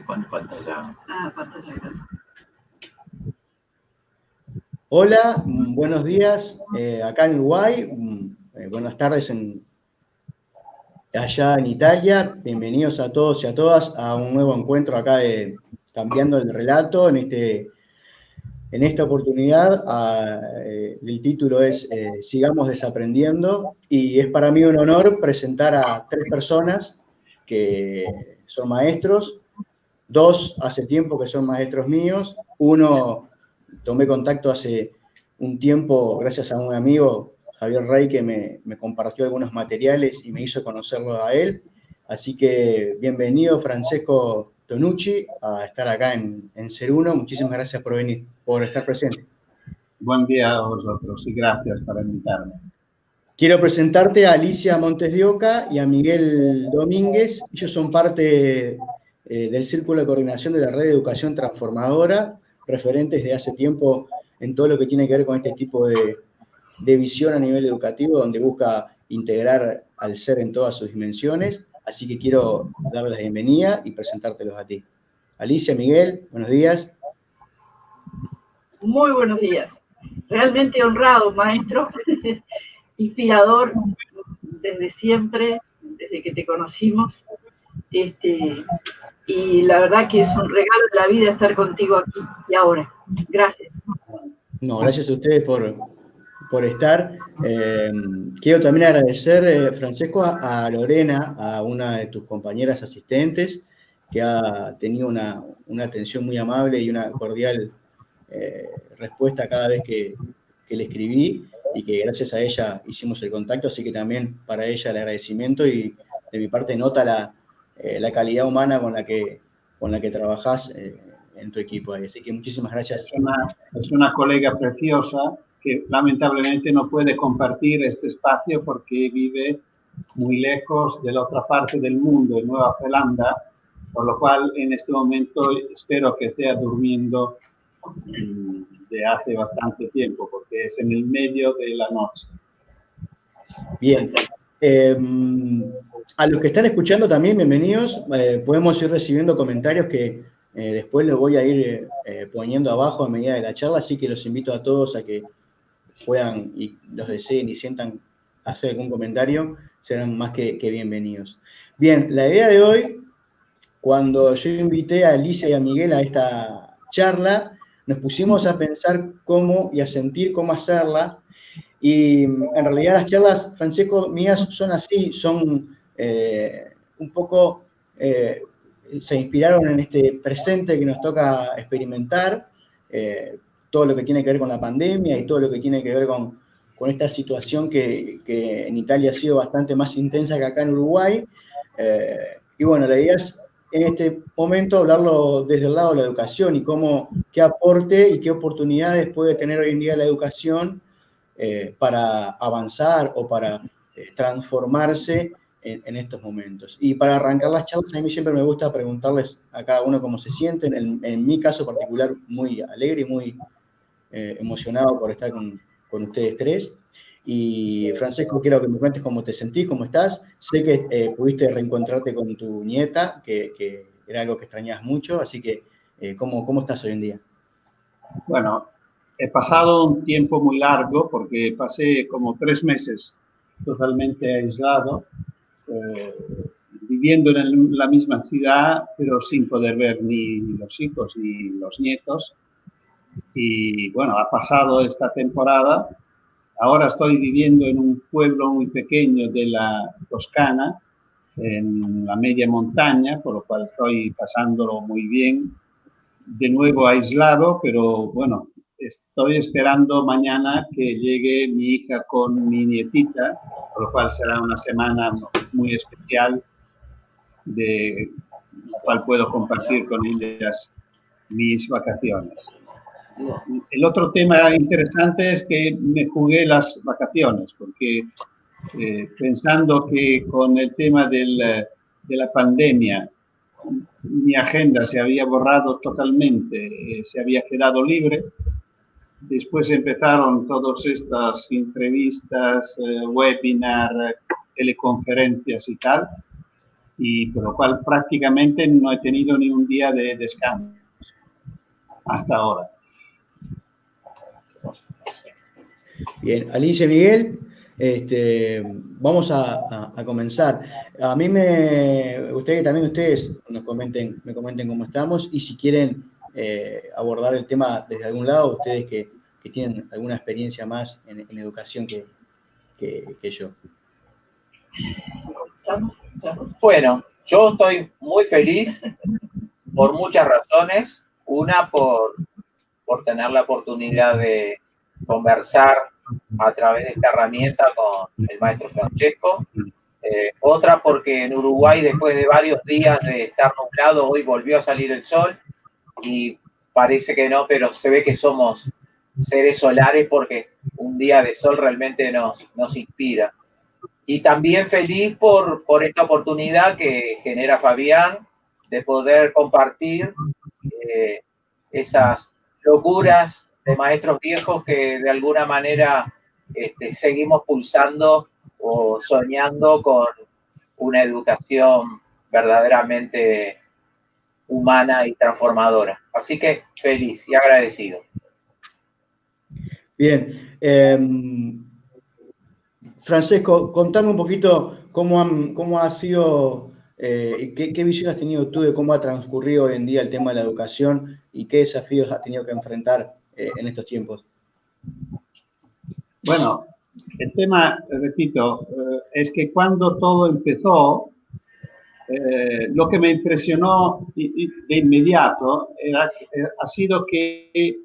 pantalla. Pantalla grande. Hola, buenos días acá en Uruguay, buenas tardes allá en Italia. Bienvenidos a todos y a todas a un nuevo encuentro acá de Cambiando el Relato. En esta oportunidad el título es Sigamos Desaprendiendo, y es para mí un honor presentar a 3 personas que son maestros. 2 hace tiempo que son maestros míos. Uno tomé contacto hace un tiempo gracias a un amigo, Javier Rey, que me compartió algunos materiales y me hizo conocerlo a él. Así que bienvenido, Francesco Tonucci, a estar acá en Ser1. Muchísimas gracias por venir, por estar presente. Buen día a vosotros y gracias por invitarme. Quiero presentarte a Alicia Montes de Oca y a Miguel Domínguez. Ellos son parte del Círculo de Coordinación de la Red de Educación Transformadora, referentes de hace tiempo en todo lo que tiene que ver con este tipo de visión a nivel educativo, donde busca integrar al ser en todas sus dimensiones. Así que quiero darles la bienvenida y presentártelos a ti. Alicia, Miguel, buenos días. Muy buenos días. Realmente honrado, maestro, inspirador desde siempre, desde que te conocimos. Y la verdad que es un regalo de la vida estar contigo aquí y ahora. Gracias. No, gracias a ustedes por estar. Quiero también agradecer, Francesco, a Lorena, a una de tus compañeras asistentes, que ha tenido una atención muy amable y una cordial respuesta cada vez que le escribí, y que gracias a ella hicimos el contacto. Así que también para ella el agradecimiento, y de mi parte nota la calidad humana con la que trabajás en tu equipo ahí. Así que muchísimas gracias. Es una colega preciosa que lamentablemente no puede compartir este espacio porque vive muy lejos de la otra parte del mundo, en Nueva Zelanda, por lo cual en este momento espero que esté durmiendo de hace bastante tiempo, porque es en el medio de la noche. Bien. A los que están escuchando también, bienvenidos. Podemos ir recibiendo comentarios que después los voy a ir poniendo abajo a medida de la charla, así que los invito a todos a que puedan, y los deseen y sientan hacer algún comentario, serán más que bienvenidos. Bien, la idea de hoy, cuando yo invité a Alicia y a Miguel a esta charla, nos pusimos a pensar cómo y a sentir cómo hacerla. Y en realidad las charlas, Francesco, mías son así, son un poco, se inspiraron en este presente que nos toca experimentar, todo lo que tiene que ver con la pandemia y todo lo que tiene que ver con esta situación que en Italia ha sido bastante más intensa que acá en Uruguay. Y bueno, la idea es en este momento hablarlo desde el lado de la educación y qué aporte y qué oportunidades puede tener hoy en día la educación para avanzar o para transformarse en estos momentos. Y para arrancar las charlas, a mí siempre me gusta preguntarles a cada uno cómo se sienten. En mi caso particular, muy alegre y muy emocionado por estar con ustedes 3. Y Francesco, quiero que me cuentes cómo te sentís, cómo estás. Sé que pudiste reencontrarte con tu nieta, que era algo que extrañabas mucho, así que ¿cómo estás hoy en día? Bueno, he pasado un tiempo muy largo porque pasé como 3 meses totalmente aislado, viviendo en la misma ciudad, pero sin poder ver ni los hijos ni los nietos. Y bueno, ha pasado esta temporada. Ahora estoy viviendo en un pueblo muy pequeño de la Toscana, en la media montaña, por lo cual estoy pasándolo muy bien. De nuevo aislado, pero bueno, estoy esperando mañana que llegue mi hija con mi nietita, por lo cual será una semana muy especial, de la cual puedo compartir con ellas mis vacaciones. El otro tema interesante es que me jugué las vacaciones, porque pensando que con el tema de la pandemia mi agenda se había borrado totalmente, se había quedado libre. Después empezaron todas estas entrevistas, webinar, teleconferencias y tal. y por lo cual prácticamente no he tenido ni un día de descanso hasta ahora. Bien, Alicia, Miguel, vamos a comenzar. A mí me gustaría que también ustedes me comenten cómo estamos y si quieren abordar el tema desde algún lado, ustedes que tienen alguna experiencia más en educación que yo. Bueno, yo estoy muy feliz por muchas razones. Una, por tener la oportunidad de conversar a través de esta herramienta con el maestro Francesco. Otra, porque en Uruguay, después de varios días de estar nublado, hoy volvió a salir el sol y parece que no, pero se ve que somos seres solares porque un día de sol realmente nos inspira. Y también feliz por esta oportunidad que genera Fabián de poder compartir esas locuras de maestros viejos que de alguna manera seguimos pulsando o soñando con una educación verdaderamente humana y transformadora. Así que feliz y agradecido. Bien. Francesco, contame un poquito cómo ha sido, qué visión has tenido tú de cómo ha transcurrido hoy en día el tema de la educación y qué desafíos has tenido que enfrentar en estos tiempos. Bueno, el tema, repito, es que cuando todo empezó, lo que me impresionó de inmediato ha sido que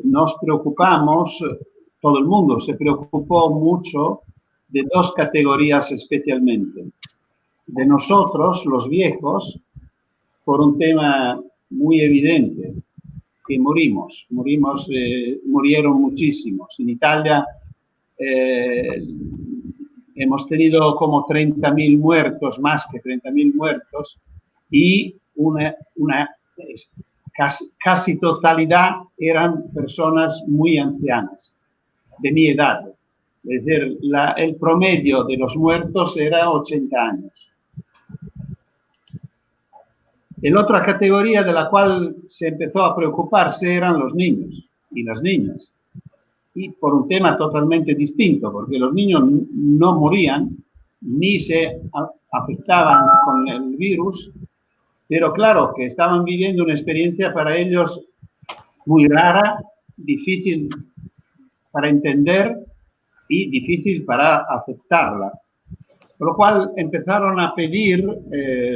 nos preocupamos, todo el mundo se preocupó mucho de dos categorías especialmente. De nosotros, los viejos, por un tema muy evidente, que murieron muchísimos. En Italia hemos tenido como 30.000 muertos, más que 30.000 muertos, y casi totalidad eran personas muy ancianas, de mi edad. Es decir, el promedio de los muertos era 80 años. La otra categoría de la cual se empezó a preocuparse eran los niños y las niñas. Y por un tema totalmente distinto, porque los niños no morían ni se afectaban con el virus, pero claro que estaban viviendo una experiencia para ellos muy rara, difícil para entender y difícil para aceptarla. Por lo cual empezaron a pedir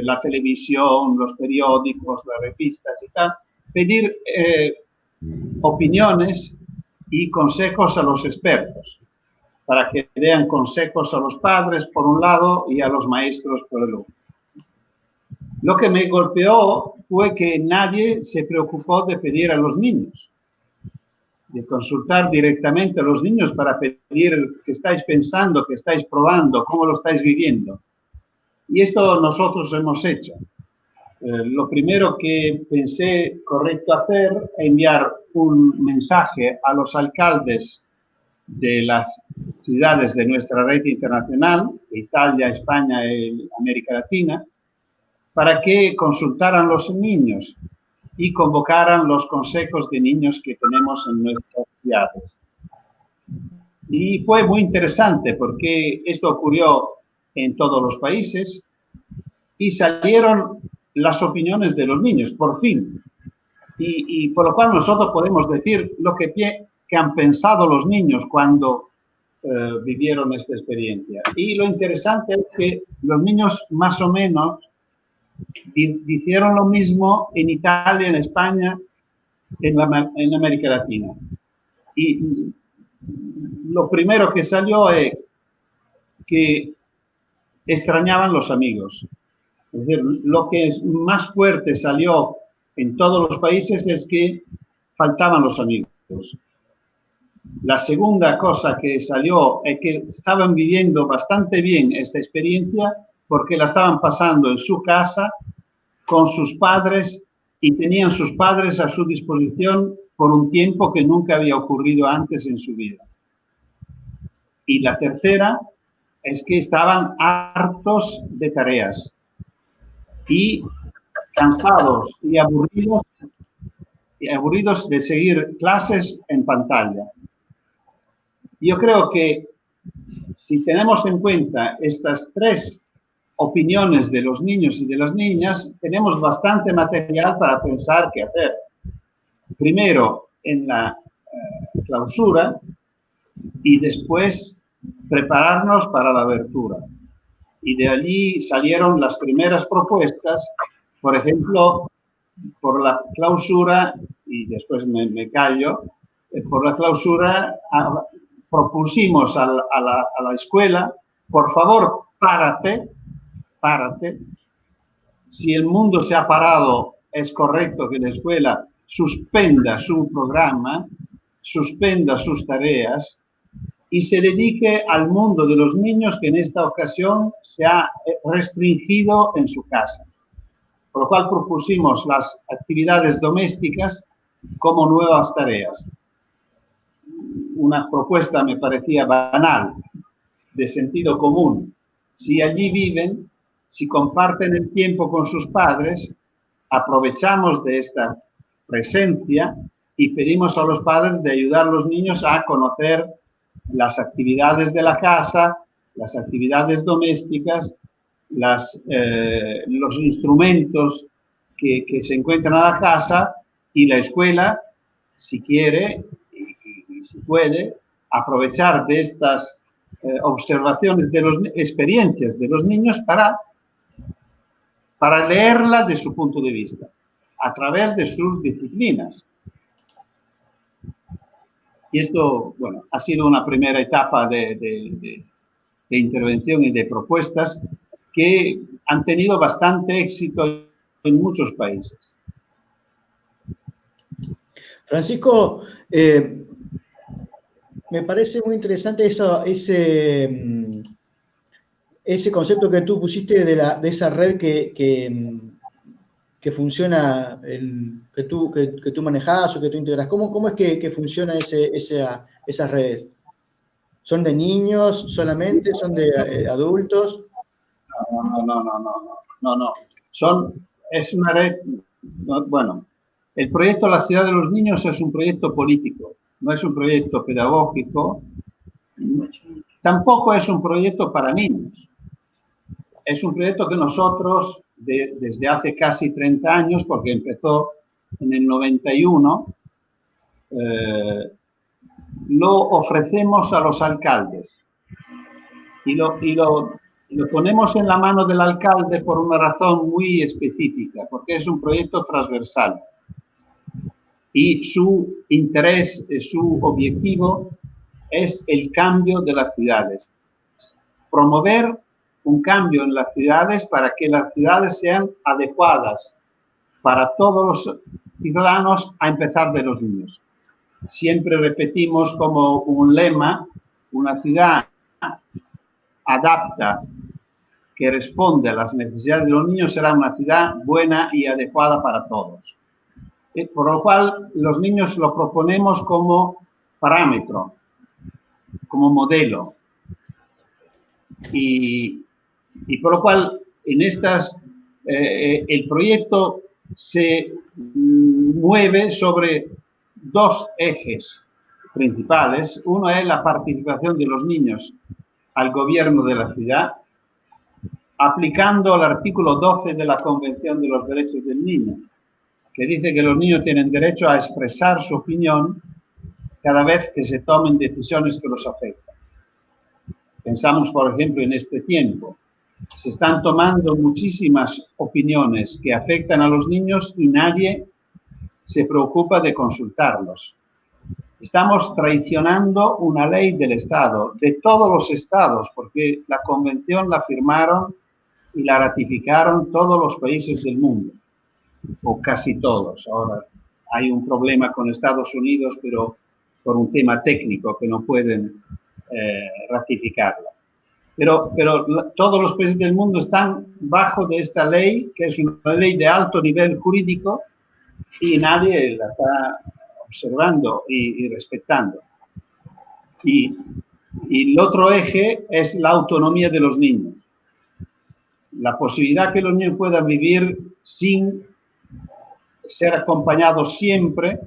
la televisión, los periódicos, las revistas y tal, pedir opiniones y consejos a los expertos, para que den consejos a los padres por un lado y a los maestros por el otro. Lo que me golpeó fue que nadie se preocupó de pedir a los niños, de consultar directamente a los niños para pedir qué estáis pensando, qué estáis probando, cómo lo estáis viviendo. Y esto nosotros hemos hecho. Lo primero que pensé correcto hacer es enviar un mensaje a los alcaldes de las ciudades de nuestra red internacional, Italia, España y América Latina, para que consultaran los niños y convocaran los consejos de niños que tenemos en nuestras ciudades. Y fue muy interesante porque esto ocurrió en todos los países y salieron las opiniones de los niños, por fin. Y por lo cual nosotros podemos decir lo que han pensado los niños cuando vivieron esta experiencia. Y lo interesante es que los niños más o menos hicieron lo mismo en Italia, en España, en América Latina. Y lo primero que salió es que extrañaban los amigos. Es decir, lo que más fuerte salió en todos los países es que faltaban los amigos. La segunda cosa que salió es que estaban viviendo bastante bien esta experiencia porque la estaban pasando en su casa con sus padres y tenían sus padres a su disposición por un tiempo que nunca había ocurrido antes en su vida. Y la tercera es que estaban hartos de tareas. y cansados y aburridos de seguir clases en pantalla. Yo creo que si tenemos en cuenta estas tres opiniones de los niños y de las niñas, tenemos bastante material para pensar qué hacer. Primero en la clausura y después prepararnos para la apertura. Y de allí salieron las primeras propuestas, por ejemplo, por la clausura, y después me callo, por la clausura propusimos a la escuela, por favor, párate. Si el mundo se ha parado, es correcto que la escuela suspenda su programa, suspenda sus tareas y se dedique al mundo de los niños que en esta ocasión se ha restringido en su casa. Por lo cual propusimos las actividades domésticas como nuevas tareas. Una propuesta me parecía banal, de sentido común. Si allí viven, si comparten el tiempo con sus padres, aprovechamos de esta presencia y pedimos a los padres de ayudar a los niños a conocer las actividades de la casa, las actividades domésticas, los instrumentos que se encuentran en la casa, y la escuela, si quiere y si puede, aprovechar de estas observaciones, de las experiencias de los niños para leerla de su punto de vista, a través de sus disciplinas. Y esto, bueno, ha sido una primera etapa de intervención y de propuestas que han tenido bastante éxito en muchos países. Francisco, me parece muy interesante ese concepto que tú pusiste de esa red que funciona, que tú manejás o que tú integras. ¿Cómo es que funciona esas redes? ¿Son de niños solamente? ¿Son de adultos? No. Es una red, bueno, el proyecto La Ciudad de los Niños es un proyecto político, no es un proyecto pedagógico, tampoco es un proyecto para niños. Es un proyecto que nosotros, desde hace casi 30 años, porque empezó en el 91, lo ofrecemos a los alcaldes. Y lo ponemos en la mano del alcalde por una razón muy específica, porque es un proyecto transversal. Y su interés, su objetivo es el cambio de las ciudades. Promover un cambio en las ciudades para que las ciudades sean adecuadas para todos los ciudadanos, a empezar de los niños. Siempre repetimos como un lema: una ciudad adapta, que responde a las necesidades de los niños, será una ciudad buena y adecuada para todos. Por lo cual, los niños lo proponemos como parámetro, como modelo. Y por lo cual, el proyecto se mueve sobre dos ejes principales. Uno es la participación de los niños al gobierno de la ciudad, aplicando el artículo 12 de la Convención de los Derechos del Niño, que dice que los niños tienen derecho a expresar su opinión cada vez que se tomen decisiones que los afectan. Pensamos, por ejemplo, en este tiempo. Se están tomando muchísimas opiniones que afectan a los niños y nadie se preocupa de consultarlos. Estamos traicionando una ley del Estado, de todos los estados, porque la convención la firmaron y la ratificaron todos los países del mundo, o casi todos. Ahora hay un problema con Estados Unidos, pero por un tema técnico que no pueden ratificarla. Pero todos los países del mundo están bajo de esta ley, que es una ley de alto nivel jurídico, y nadie la está observando y respetando. Y el otro eje es la autonomía de los niños. la posibilidad que los niños puedan vivir sin ser acompañados siempre,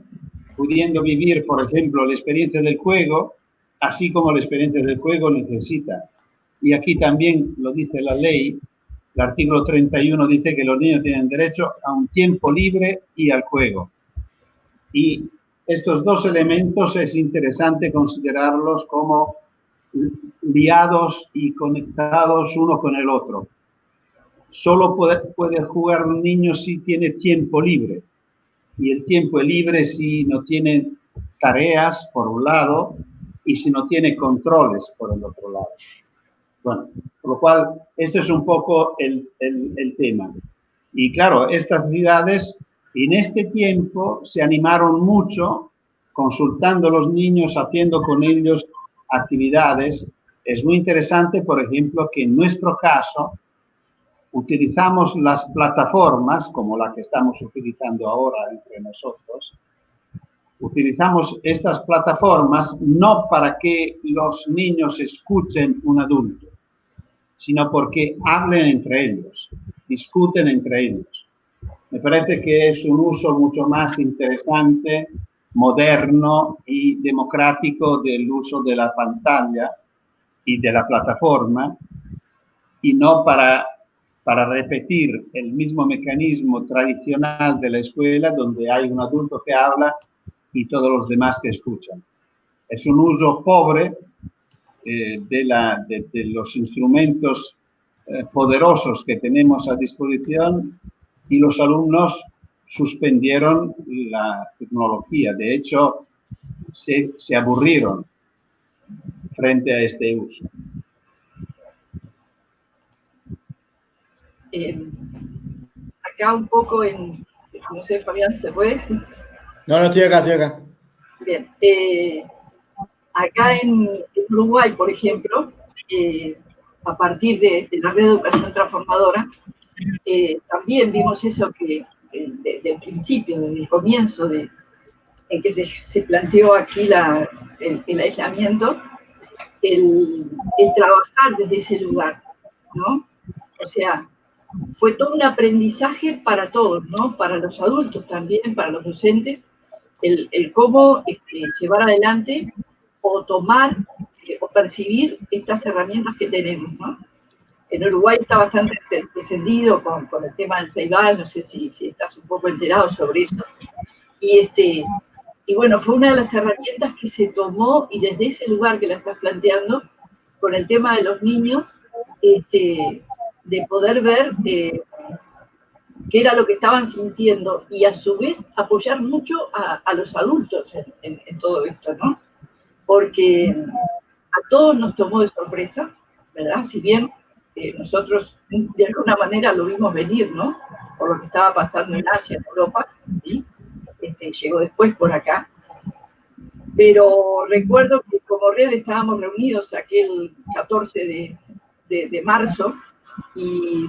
pudiendo vivir, por ejemplo, la experiencia del juego, así como la experiencia del juego necesita. Y aquí también lo dice la ley, el artículo 31 dice que los niños tienen derecho a un tiempo libre y al juego. Y estos dos elementos es interesante considerarlos como liados y conectados uno con el otro. Solo puede jugar un niño si tiene tiempo libre. Y el tiempo es libre si no tiene tareas, por un lado, y si no tiene controles, por el otro lado. Bueno, por lo cual, esto es un poco el tema. Y claro, estas ciudades en este tiempo se animaron mucho, consultando a los niños, haciendo con ellos actividades. Es muy interesante, por ejemplo, que en nuestro caso utilizamos las plataformas, como la que estamos utilizando ahora entre nosotros. Utilizamos estas plataformas no para que los niños escuchen un adulto, sino porque hablen entre ellos, discuten entre ellos. Me parece que es un uso mucho más interesante, moderno y democrático del uso de la pantalla y de la plataforma, y no para repetir el mismo mecanismo tradicional de la escuela, donde hay un adulto que habla y todos los demás que escuchan. Es un uso pobre de los instrumentos poderosos que tenemos a disposición, y los alumnos suspendieron la tecnología. De hecho, se aburrieron frente a este uso. Acá un poco no sé, Fabián, ¿se puede? No, estoy acá. Bien. Acá en Uruguay, por ejemplo, a partir de la red de educación transformadora, también vimos eso que desde el principio, desde el comienzo en que se planteó aquí el aislamiento, el trabajar desde ese lugar, ¿no? O sea, fue todo un aprendizaje para todos, ¿no? Para los adultos también, para los docentes, el cómo llevar adelante o tomar o percibir estas herramientas que tenemos, ¿no? En Uruguay está bastante extendido con el tema del Ceibal, no sé si estás un poco enterado sobre eso. Y bueno, fue una de las herramientas que se tomó, y desde ese lugar que la estás planteando, con el tema de los niños, de poder ver qué era lo que estaban sintiendo, y a su vez apoyar mucho a los adultos en todo esto, ¿no? Porque a todos nos tomó de sorpresa, ¿verdad? Si bien nosotros de alguna manera lo vimos venir, ¿no? Por lo que estaba pasando en Asia, en Europa, ¿sí? Llegó después por acá. Pero recuerdo que como red estábamos reunidos aquel 14 de marzo, y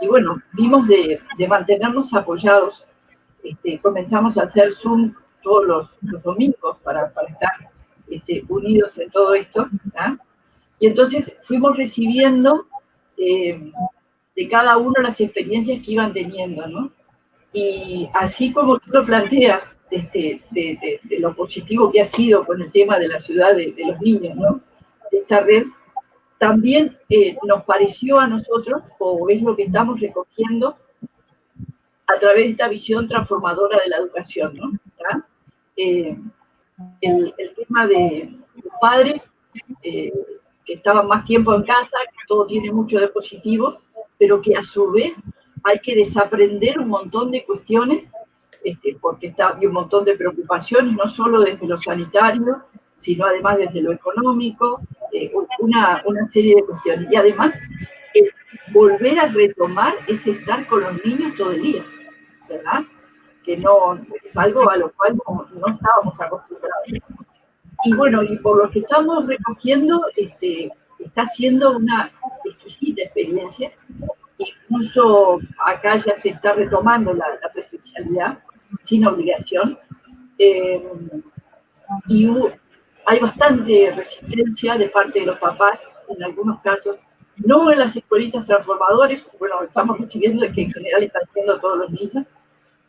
bueno, vimos de mantenernos apoyados. Comenzamos a hacer Zoom todos los domingos para estar unidos en todo esto, ¿ah? Y entonces fuimos recibiendo de cada uno las experiencias que iban teniendo, ¿no? Y así como tú lo planteas, de lo positivo que ha sido con el tema de la ciudad de los niños, ¿no? De esta red, también nos pareció a nosotros, o es lo que estamos recogiendo a través de esta visión transformadora de la educación, ¿no? ¿Ah? El tema de los padres que estaban más tiempo en casa, que todo tiene mucho de positivo, pero que a su vez hay que desaprender un montón de cuestiones, porque hay un montón de preocupaciones, no solo desde lo sanitario, sino además desde lo económico, una serie de cuestiones. Y además, volver a retomar ese estar con los niños todo el día, ¿verdad? Que no es algo a lo cual no estábamos acostumbrados. Y bueno, y por lo que estamos recogiendo, está siendo una exquisita experiencia. Incluso acá ya se está retomando la presencialidad sin obligación. Y hay bastante resistencia de parte de los papás, en algunos casos, no en las escuelitas transformadoras, bueno, estamos recibiendo que en general están yendo todos los niños,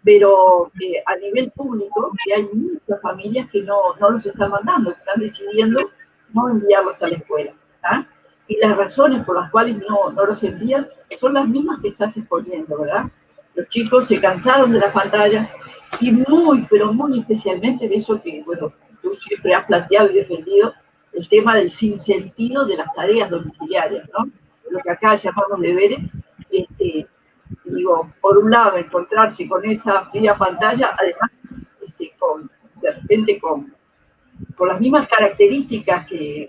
pero a nivel público, que hay muchas familias que no los están mandando, están decidiendo no enviarlos a la escuela. ¿Ah? Y las razones por las cuales no los envían son las mismas que estás exponiendo, ¿verdad? Los chicos se cansaron de las pantallas y pero muy especialmente de eso que, bueno, tú siempre has planteado y defendido, el tema del sinsentido de las tareas domiciliarias, ¿no? Lo que acá llamamos deberes. Digo, por un lado, encontrarse con esa fría pantalla, además, de repente con las mismas características que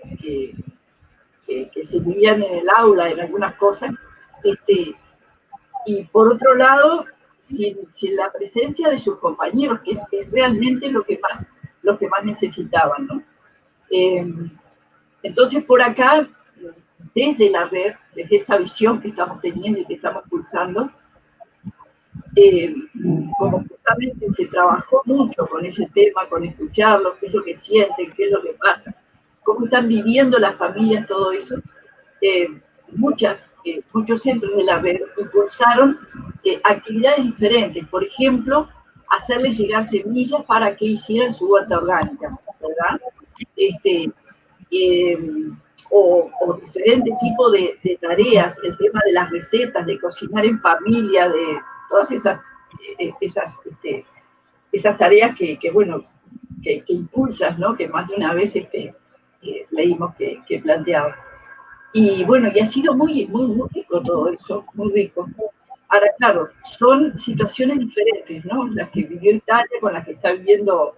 se vivían en el aula en algunas cosas, y por otro lado, sin la presencia de sus compañeros, que es realmente lo que más necesitaban, ¿no? Entonces, por acá, desde la red, desde esta visión que estamos teniendo y que estamos pulsando, como justamente se trabajó mucho con ese tema, con escucharlos, qué es lo que sienten, qué es lo que pasa, cómo están viviendo las familias, todo eso, muchos centros de la red impulsaron actividades diferentes, por ejemplo, hacerles llegar semillas para que hicieran su huerta orgánica, ¿verdad? O diferentes tipos de tareas, el tema de las recetas, de cocinar en familia, de todas esas tareas que impulsas, ¿no? Que más de una vez leímos que planteaba. Y bueno, y ha sido muy, muy, muy rico todo eso, muy rico. Ahora, claro, son situaciones diferentes, ¿no? Las que vivió Italia con las que está viviendo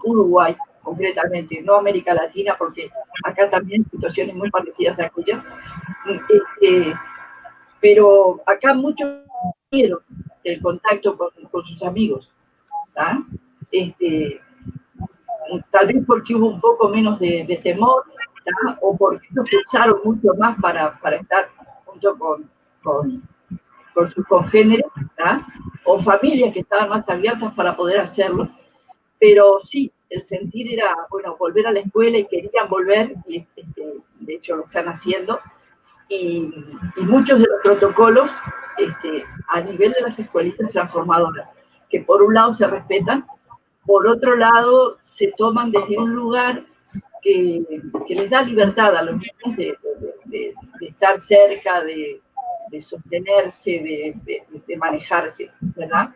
Uruguay, concretamente, no América Latina, porque acá también situaciones muy parecidas a aquellas. Pero acá muchos quieren el contacto con sus amigos, ¿tá? Tal vez porque hubo un poco menos de temor, ¿tá? O porque ellos lucharon mucho más para estar junto con sus congéneres, ¿tá? O familias que estaban más abiertas para poder hacerlo. Pero sí, el sentir era, bueno, volver a la escuela y querían volver, y de hecho lo están haciendo, y muchos de los protocolos a nivel de las escuelitas transformadoras, que por un lado se respetan, por otro lado se toman desde un lugar que les da libertad a los niños de estar cerca, de sostenerse, de manejarse, ¿verdad?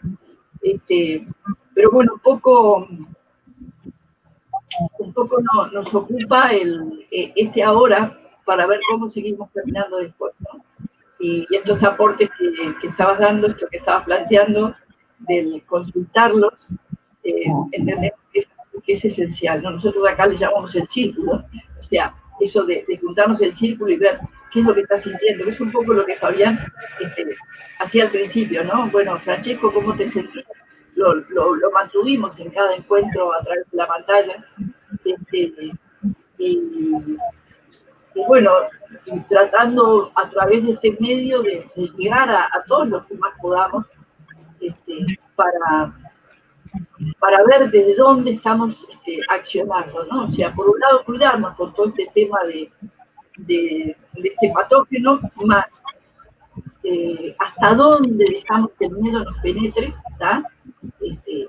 Pero bueno, un poco nos ocupa ahora para ver cómo seguimos caminando después, ¿no? Y estos aportes que estabas dando, esto que estabas planteando, del consultarlos, entendemos que es esencial, ¿no? Nosotros acá le llamamos el círculo, o sea, eso de juntarnos el círculo y ver qué es lo que estás sintiendo, que es un poco lo que Fabián hacía al principio, ¿no? Bueno, Francesco, ¿cómo te sentís? Lo mantuvimos en cada encuentro a través de la pantalla, y bueno, y tratando a través de este medio de llegar a todos los que más podamos, para ver desde dónde estamos accionando, ¿no? O sea, por un lado cuidarnos con todo este tema de este patógeno, más hasta dónde dejamos que el miedo nos penetre, ¿tá?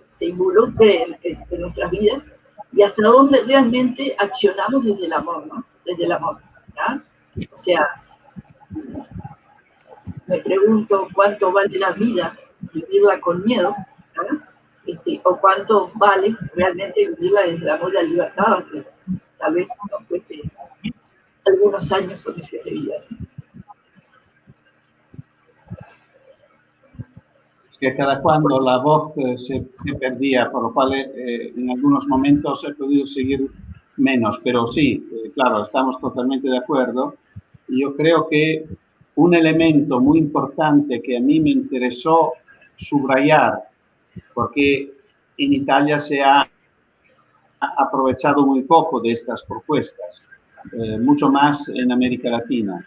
Se involucre en nuestras vidas, y hasta dónde realmente accionamos desde el amor, ¿no? Desde el amor, ¿tá? O sea, me pregunto cuánto vale la vida vivirla con miedo, ¿tá? O cuánto vale realmente vivirla desde el amor y la libertad, aunque tal vez nos cueste algunos años o meses de vida. Que cada cuando la voz se perdía, por lo cual en algunos momentos he podido seguir menos, pero sí, claro, estamos totalmente de acuerdo. Y yo creo que un elemento muy importante que a mí me interesó subrayar, porque en Italia se ha aprovechado muy poco de estas propuestas, mucho más en América Latina.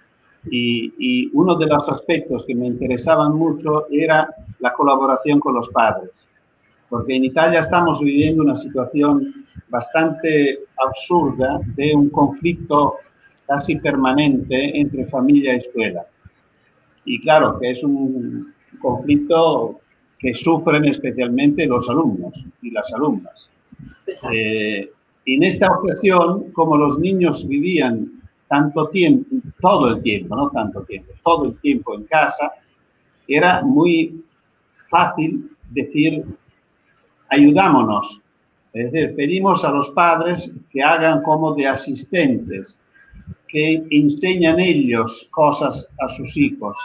Y uno de los aspectos que me interesaban mucho era la colaboración con los padres, porque en Italia estamos viviendo una situación bastante absurda de un conflicto casi permanente entre familia y escuela. Y claro que es un conflicto que sufren especialmente los alumnos y las alumnas. En esta ocasión, como los niños vivían tanto tiempo, todo el tiempo, no tanto tiempo, todo el tiempo en casa, era muy fácil decir, ayudámonos. Es decir, pedimos a los padres que hagan como de asistentes, que enseñan ellos cosas a sus hijos.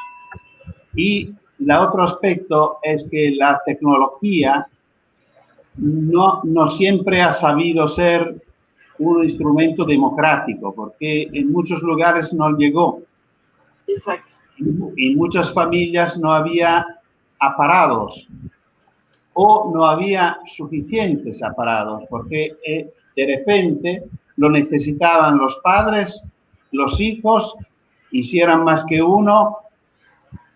Y el otro aspecto es que la tecnología no siempre ha sabido ser un instrumento democrático, porque en muchos lugares no llegó. Exacto. En muchas familias no había aparatos o no había suficientes aparatos, porque de repente lo necesitaban los padres, los hijos, y si eran más que uno,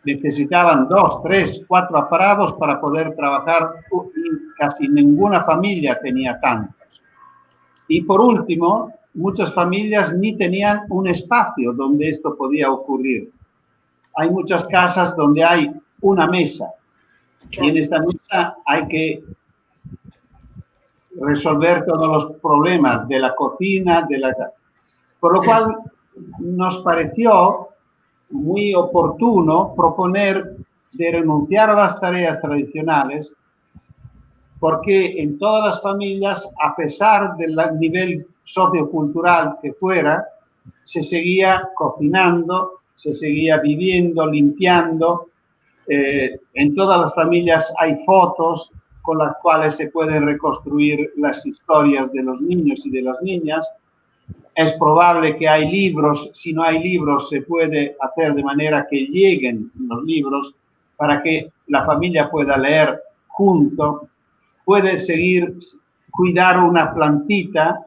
necesitaban 2, 3, 4 aparatos para poder trabajar. Casi ninguna familia tenía tantos. Y por último, muchas familias ni tenían un espacio donde esto podía ocurrir. Hay muchas casas donde hay una mesa. Y en esta mesa hay que resolver todos los problemas de la cocina, por lo cual nos pareció muy oportuno proponer de renunciar a las tareas tradicionales, porque en todas las familias, a pesar del nivel sociocultural que fuera, se seguía cocinando, se seguía viviendo, limpiando. En todas las familias hay fotos con las cuales se pueden reconstruir las historias de los niños y de las niñas. Es probable que hay libros. Si no hay libros, se puede hacer de manera que lleguen los libros para que la familia pueda leer junto. Puede seguir cuidar una plantita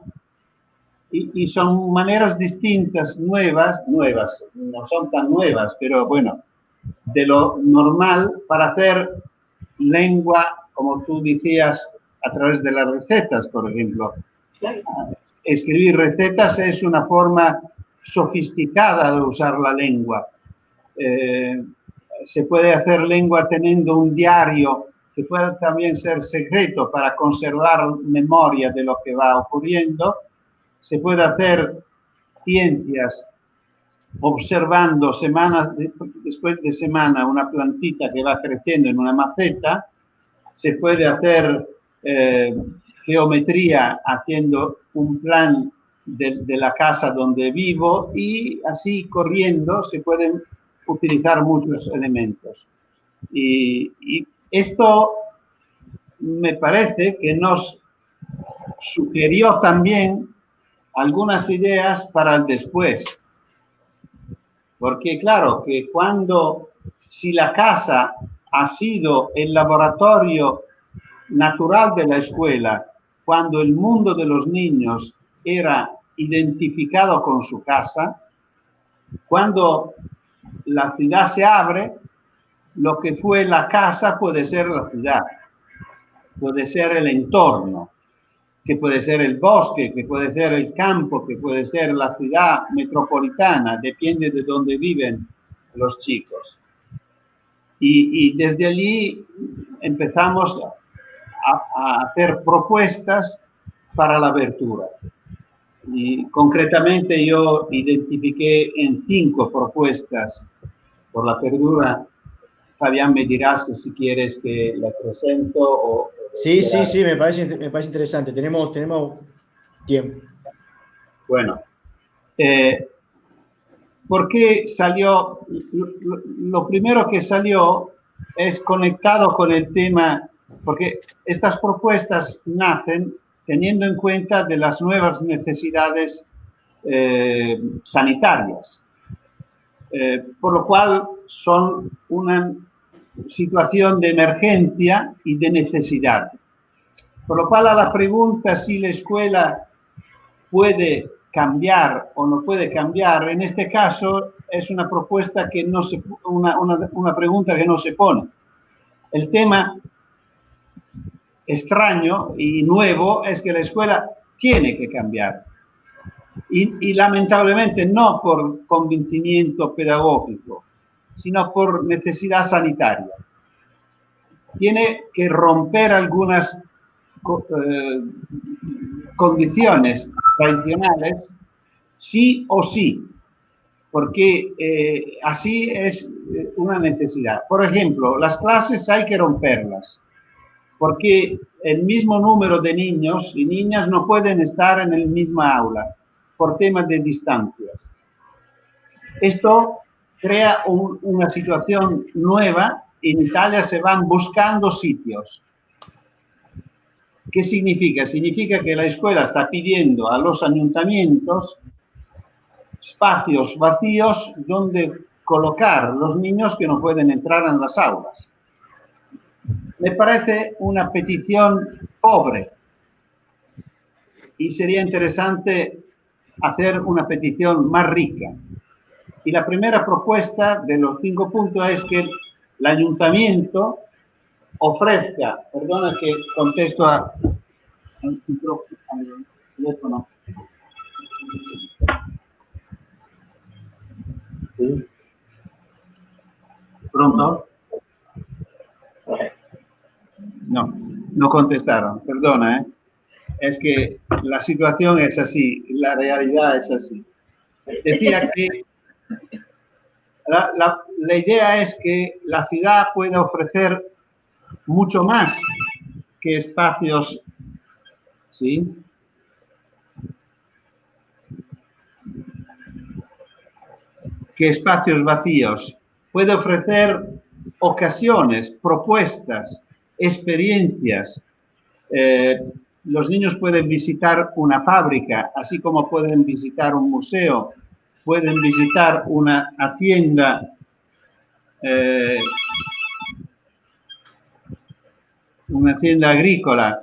y son maneras distintas, nuevas, no son tan nuevas, pero bueno, de lo normal para hacer lengua, como tú decías, a través de las recetas, por ejemplo. Escribir recetas es una forma sofisticada de usar la lengua. Se puede hacer lengua teniendo un diario que puede también ser secreto para conservar memoria de lo que va ocurriendo. Se puede hacer ciencias observando después de semana una plantita que va creciendo en una maceta. Se puede hacer geometría haciendo un plan de la casa donde vivo, y así corriendo se pueden utilizar muchos elementos. Y esto me parece que nos sugirió también algunas ideas para el después. Porque claro, que si la casa ha sido el laboratorio natural de la escuela, cuando el mundo de los niños era identificado con su casa, cuando la ciudad se abre, lo que fue la casa puede ser la ciudad, puede ser el entorno, que puede ser el bosque, que puede ser el campo, que puede ser la ciudad metropolitana, depende de dónde viven los chicos. Y desde allí empezamos a hacer propuestas para la abertura. Y concretamente yo identifiqué en 5 propuestas por la apertura. Fabián, me dirás si quieres que la presento o... Sí, me parece interesante. Tenemos tiempo. Bueno, ¿por qué salió? Lo primero que salió es conectado con el tema, porque estas propuestas nacen teniendo en cuenta de las nuevas necesidades sanitarias, por lo cual son una situación de emergencia y de necesidad. Por lo cual, a la pregunta si la escuela puede cambiar o no puede cambiar, en este caso es una propuesta que no se, una pregunta que no se pone. El tema extraño y nuevo es que la escuela tiene que cambiar. Y lamentablemente no por convencimiento pedagógico, sino por necesidad sanitaria. Tiene que romper algunas condiciones tradicionales, sí o sí, porque así es una necesidad. Por ejemplo, las clases hay que romperlas, porque el mismo número de niños y niñas no pueden estar en el mismo aula por temas de distancias. Esto crea una situación nueva. En Italia se van buscando sitios. ¿Qué significa? Significa que la escuela está pidiendo a los ayuntamientos espacios vacíos donde colocar los niños que no pueden entrar en las aulas. Me parece una petición pobre y sería interesante hacer una petición más rica. Y la primera propuesta de los 5 puntos es que el ayuntamiento ofrezca, perdona que contesto al teléfono. ¿Sí? ¿Pronto? No contestaron, perdona, ¿eh? Es que la situación es así, la realidad es así. Decía que la idea es que la ciudad pueda ofrecer mucho más que espacios, ¿sí? Que espacios vacíos. Puede ofrecer ocasiones, propuestas, experiencias. Los niños pueden visitar una fábrica, así como pueden visitar un museo, pueden visitar una hacienda, agrícola.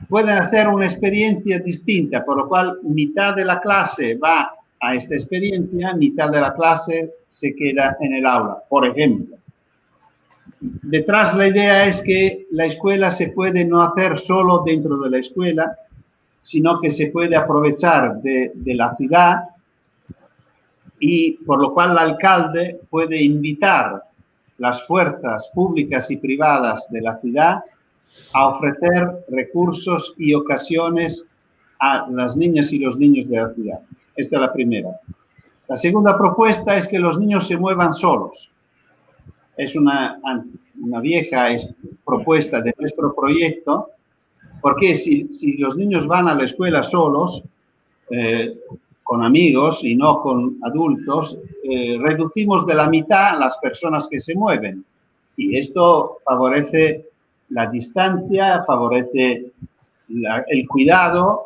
Pueden hacer una experiencia distinta, por lo cual mitad de la clase va a esta experiencia, mitad de la clase se queda en el aula, por ejemplo. Detrás la idea es que la escuela se puede no hacer solo dentro de la escuela, sino que se puede aprovechar de la ciudad y por lo cual el alcalde puede invitar las fuerzas públicas y privadas de la ciudad a ofrecer recursos y ocasiones a las niñas y los niños de la ciudad. Esta es la primera. La segunda propuesta es que los niños se muevan solos. Es una vieja propuesta de nuestro proyecto, porque si los niños van a la escuela solos, con amigos y no con adultos, reducimos de la mitad las personas que se mueven. Y esto favorece la distancia, favorece el cuidado,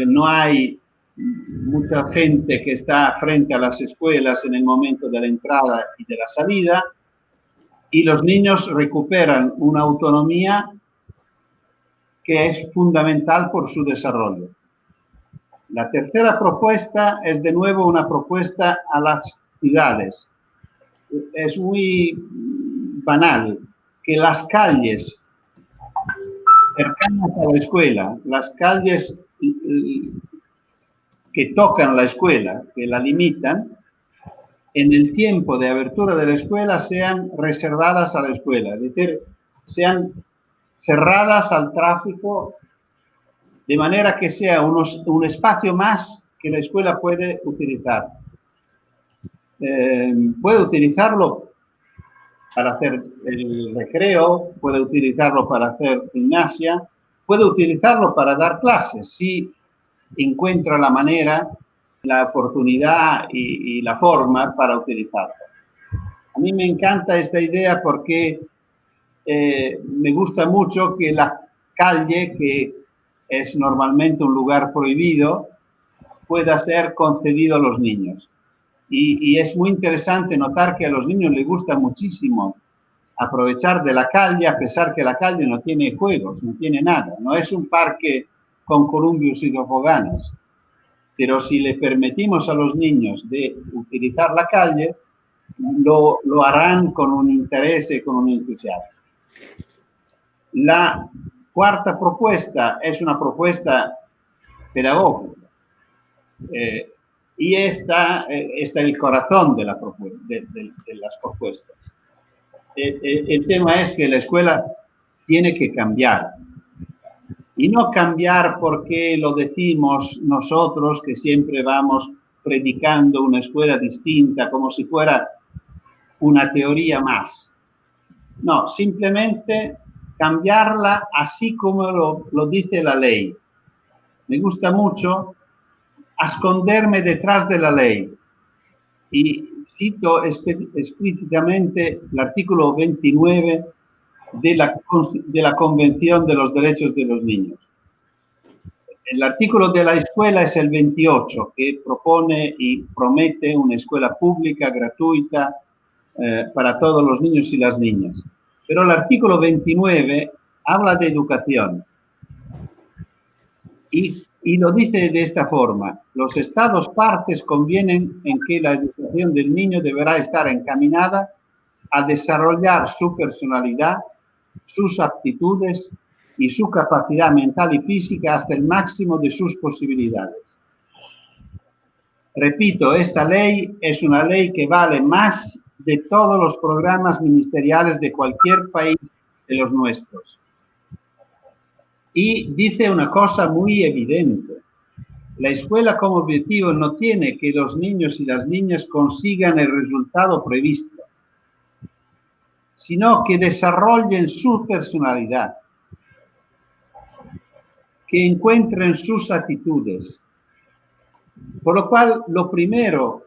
no hay mucha gente que está frente a las escuelas en el momento de la entrada y de la salida, y los niños recuperan una autonomía que es fundamental por su desarrollo. La tercera propuesta es de nuevo una propuesta a las ciudades. Es muy banal que las calles cercanas a la escuela, las calles que tocan la escuela, que la limitan, en el tiempo de apertura de la escuela sean reservadas a la escuela, es decir, sean cerradas al tráfico, de manera que sea un espacio más que la escuela puede utilizar. Puede utilizarlo para hacer el recreo, puede utilizarlo para hacer gimnasia, puede utilizarlo para dar clases, si encuentra la manera, la oportunidad y la forma para utilizarlo. A mí me encanta esta idea porque me gusta mucho que la calle, que es normalmente un lugar prohibido, pueda ser concedido a los niños. Y es muy interesante notar que a los niños les gusta muchísimo aprovechar de la calle, a pesar que la calle no tiene juegos, no tiene nada. No es un parque con columpios y toboganes. Pero si le permitimos a los niños de utilizar la calle, lo harán con un interés y con un entusiasmo. La cuarta propuesta es una propuesta pedagógica. Y está el corazón de las propuestas. El tema es que la escuela tiene que cambiar. Y no cambiar porque lo decimos nosotros, que siempre vamos predicando una escuela distinta, como si fuera una teoría más. No, simplemente cambiarla así como lo dice la ley. Me gusta mucho esconderme detrás de la ley. Y cito explícitamente el artículo 29 de la Convención de los Derechos de los Niños. El artículo de la escuela es el 28, que propone y promete una escuela pública, gratuita, para todos los niños y las niñas. Pero el artículo 29 habla de educación. Y lo dice de esta forma: los Estados partes convienen en que la educación del niño deberá estar encaminada a desarrollar su personalidad, sus aptitudes y su capacidad mental y física hasta el máximo de sus posibilidades. Repito, esta ley es una ley que vale más de todos los programas ministeriales de cualquier país de los nuestros. Y dice una cosa muy evidente: la escuela como objetivo no tiene que los niños y las niñas consigan el resultado previsto, sino que desarrollen su personalidad, que encuentren sus actitudes. Por lo cual, lo primero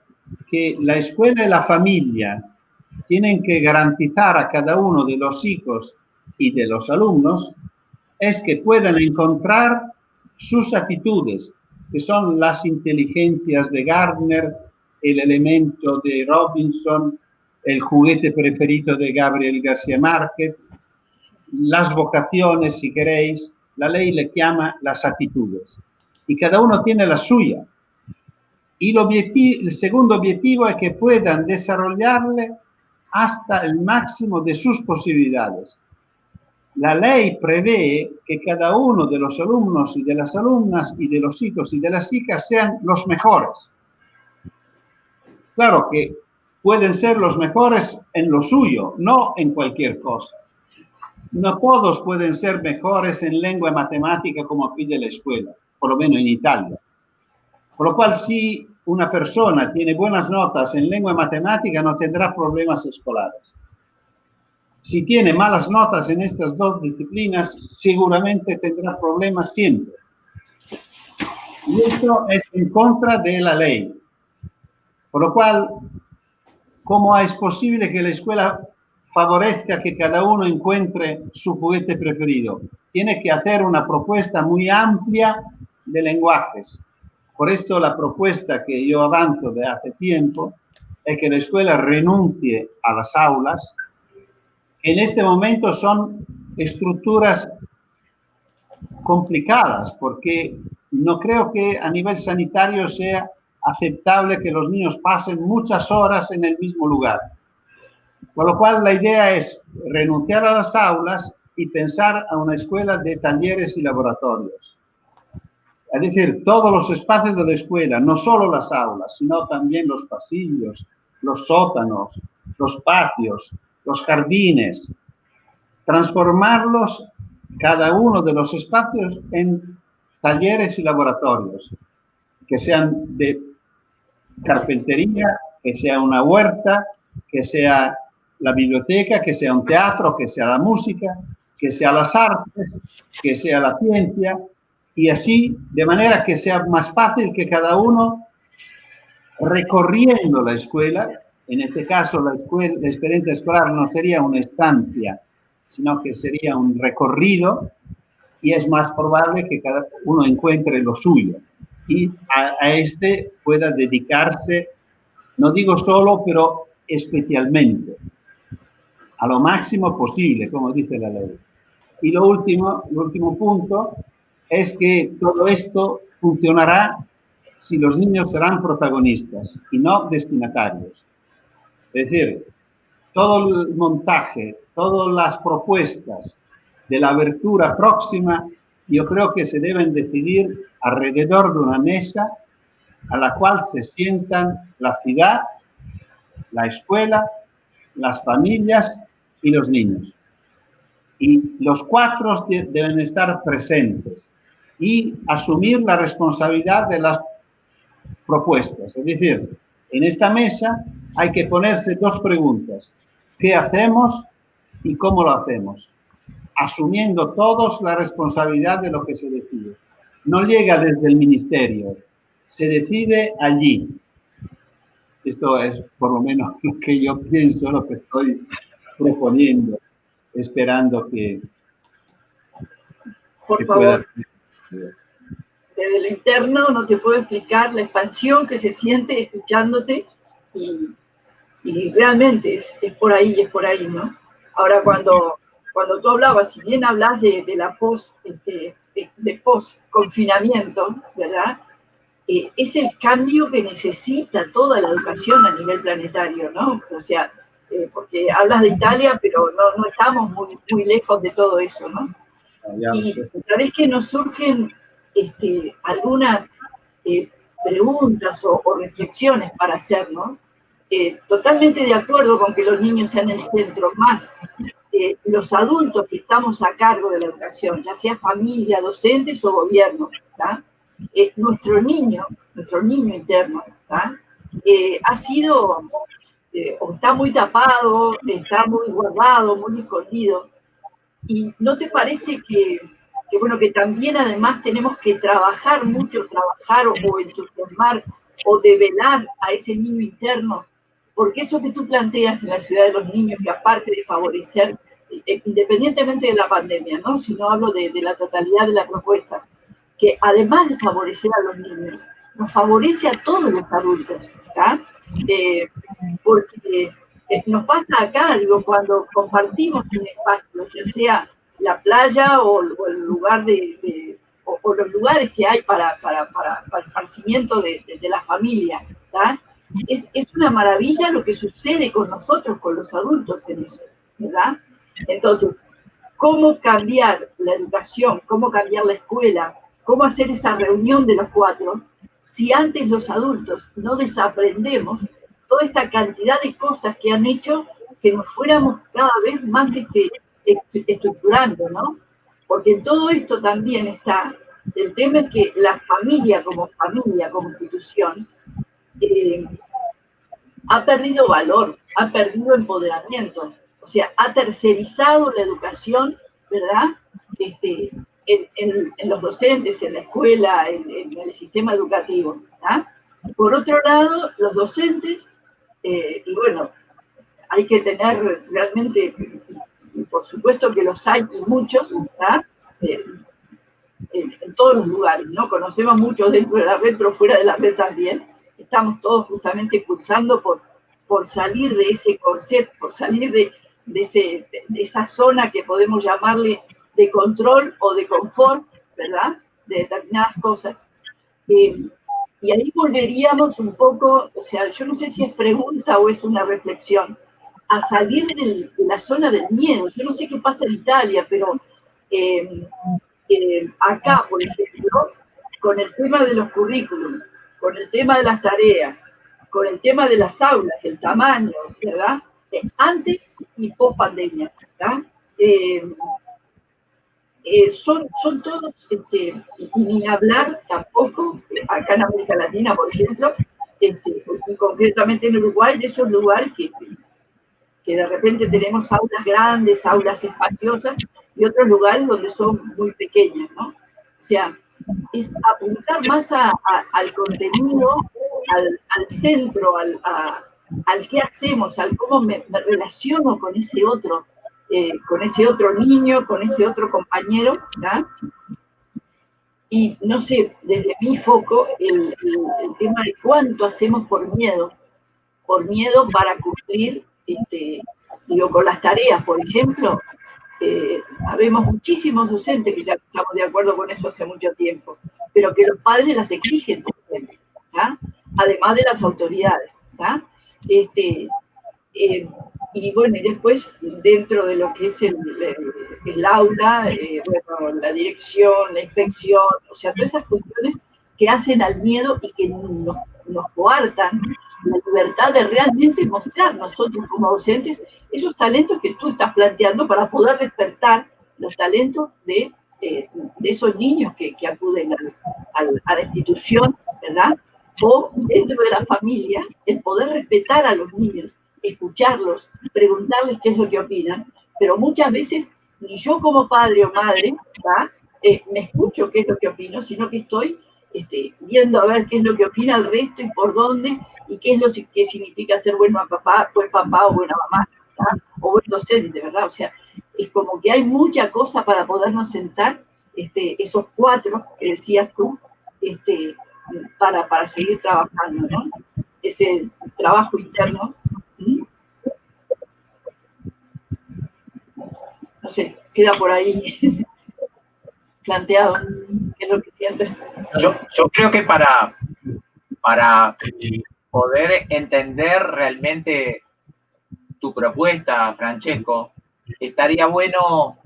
que la escuela y la familia tienen que garantizar a cada uno de los hijos y de los alumnos es que puedan encontrar sus actitudes, que son las inteligencias de Gardner, el elemento de Robinson, el juguete preferido de Gabriel García Márquez, las vocaciones, si queréis. La ley le llama las actitudes. Y cada uno tiene la suya. Y el segundo objetivo es que puedan desarrollarle hasta el máximo de sus posibilidades. La ley prevé que cada uno de los alumnos y de las alumnas y de los hijos y de las hijas sean los mejores. Claro que pueden ser los mejores en lo suyo, no en cualquier cosa. No todos pueden ser mejores en lengua y matemática como pide la escuela, por lo menos en Italia. Por lo cual, si una persona tiene buenas notas en lengua y matemática, no tendrá problemas escolares. Si tiene malas notas en estas dos disciplinas, seguramente tendrá problemas siempre. Y esto es en contra de la ley. Por lo cual, ¿cómo es posible que la escuela favorezca que cada uno encuentre su juguete preferido? Tiene que hacer una propuesta muy amplia de lenguajes. Por esto la propuesta que yo avanzo de hace tiempo es que la escuela renuncie a las aulas, que en este momento son estructuras complicadas, porque no creo que a nivel sanitario sea aceptable que los niños pasen muchas horas en el mismo lugar. Por lo cual la idea es renunciar a las aulas y pensar a una escuela de talleres y laboratorios. Es decir, todos los espacios de la escuela, no solo las aulas, sino también los pasillos, los sótanos, los patios, los jardines, transformarlos, cada uno de los espacios, en talleres y laboratorios, que sean de carpintería, que sea una huerta, que sea la biblioteca, que sea un teatro, que sea la música, que sea las artes, que sea la ciencia, y así, de manera que sea más fácil que cada uno, recorriendo la escuela, en este caso la experiencia escolar no sería una estancia, sino que sería un recorrido, y es más probable que cada uno encuentre lo suyo y a este pueda dedicarse, no digo solo, pero especialmente, a lo máximo posible, como dice la ley. Y el último punto es que todo esto funcionará si los niños serán protagonistas y no destinatarios. Es decir, todo el montaje, todas las propuestas de la abertura próxima, yo creo que se deben decidir alrededor de una mesa a la cual se sientan la ciudad, la escuela, las familias y los niños. Y los cuatro deben estar presentes y asumir la responsabilidad de las propuestas. Es decir, en esta mesa hay que ponerse dos preguntas. ¿Qué hacemos y cómo lo hacemos? Asumiendo todos la responsabilidad de lo que se decide. No llega desde el ministerio, se decide allí. Esto es por lo menos lo que yo pienso, lo que estoy proponiendo, esperando que por favor. Desde el interno no te puedo explicar la expansión que se siente escuchándote y realmente es por ahí, ¿no? Ahora cuando tú hablabas, si bien hablas de la post-confinamiento, ¿verdad? Es el cambio que necesita toda la educación a nivel planetario, ¿no? O sea, porque hablas de Italia, pero no estamos muy lejos de todo eso, ¿no? Y sabés que nos surgen algunas preguntas o reflexiones para hacer, ¿no? Totalmente de acuerdo con que los niños sean el centro, más los adultos que estamos a cargo de la educación, ya sea familia, docentes o gobierno, ¿tá? Nuestro niño interno, ¿tá? Ha sido, o está muy tapado, está muy guardado, muy escondido. ¿Y no te parece que también además tenemos que trabajar o entusiasmar o develar a ese niño interno? Porque eso que tú planteas en la ciudad de los niños, que aparte de favorecer, independientemente de la pandemia, ¿no? Si no hablo de la totalidad de la propuesta, que además de favorecer a los niños, nos favorece a todos los adultos, ¿tá? Porque nos pasa acá, digo, cuando compartimos un espacio, ya sea la playa o el lugar o los lugares que hay para esparcimiento de la familia, ¿tá? Es una maravilla lo que sucede con nosotros, con los adultos en eso, ¿verdad? Entonces, ¿cómo cambiar la educación? ¿Cómo cambiar la escuela? ¿Cómo hacer esa reunión de los cuatro? Si antes los adultos no desaprendemos toda esta cantidad de cosas que han hecho que nos fuéramos cada vez más estructurando, ¿no? Porque en todo esto también está el tema es que la familia, como institución, ha perdido valor, ha perdido empoderamiento, o sea, ha tercerizado la educación, ¿verdad? En los docentes, en la escuela, en el sistema educativo, ¿verdad? Por otro lado, los docentes, y bueno, hay que tener realmente, por supuesto que los hay y muchos, ¿verdad? En todos los lugares, ¿no? Conocemos muchos dentro de la red, pero fuera de la red también. Estamos todos justamente pulsando por salir de ese corset, por salir de esa zona que podemos llamarle de control o de confort, ¿verdad? De determinadas cosas. Y ahí volveríamos un poco, o sea, yo no sé si es pregunta o es una reflexión, a salir de la zona del miedo. Yo no sé qué pasa en Italia, pero acá, por ejemplo, con el tema de los currículums, con el tema de las tareas, con el tema de las aulas, el tamaño, ¿verdad? Antes y post pandemia, ¿verdad? Son todos, y ni hablar tampoco, acá en América Latina, por ejemplo, y concretamente en Uruguay, de esos lugares que de repente tenemos aulas grandes, aulas espaciosas, y otros lugares donde son muy pequeñas, ¿no? O sea, es apuntar más al contenido, al centro, al qué hacemos, al cómo me relaciono con ese otro niño, con ese otro compañero, ¿verdad? Y no sé, desde mi foco, el tema de cuánto hacemos por miedo para cumplir, digo, con las tareas, por ejemplo, habemos muchísimos docentes que ya estamos de acuerdo con eso hace mucho tiempo, pero que los padres las exigen, por ejemplo, ¿tá? Además de las autoridades, ¿tá? Y bueno, y después dentro de lo que es el aula, bueno, la dirección, la inspección, o sea, todas esas cuestiones que hacen al miedo y que nos coartan la libertad de realmente mostrar nosotros como docentes esos talentos que tú estás planteando para poder despertar los talentos de esos niños que acuden a la institución, ¿verdad? O dentro de la familia, el poder respetar a los niños, escucharlos, preguntarles qué es lo que opinan, pero muchas veces ni yo como padre o madre, ¿verdad? Me escucho qué es lo que opino, sino que estoy viendo a ver qué es lo que opina el resto y por dónde, y qué es lo que significa ser buen papá o buena mamá, ¿verdad? O buen docente, ¿verdad? O sea, es como que hay mucha cosa para podernos sentar, esos 4 que decías tú, para seguir trabajando, ¿no? Ese trabajo interno. No sé, queda por ahí planteado. ¿Qué es lo que sientes? Yo creo que para poder entender realmente tu propuesta, Francesco, estaría bueno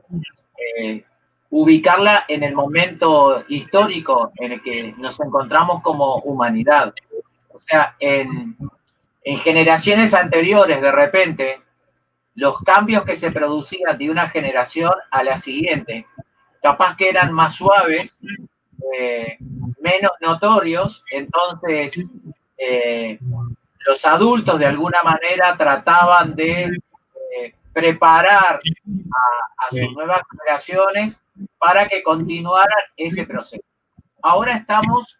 ubicarla en el momento histórico en el que nos encontramos como humanidad. O sea, en generaciones anteriores, de repente, los cambios que se producían de una generación a la siguiente, capaz que eran más suaves, menos notorios, entonces los adultos de alguna manera trataban de preparar a sus nuevas generaciones para que continuaran ese proceso. Ahora estamos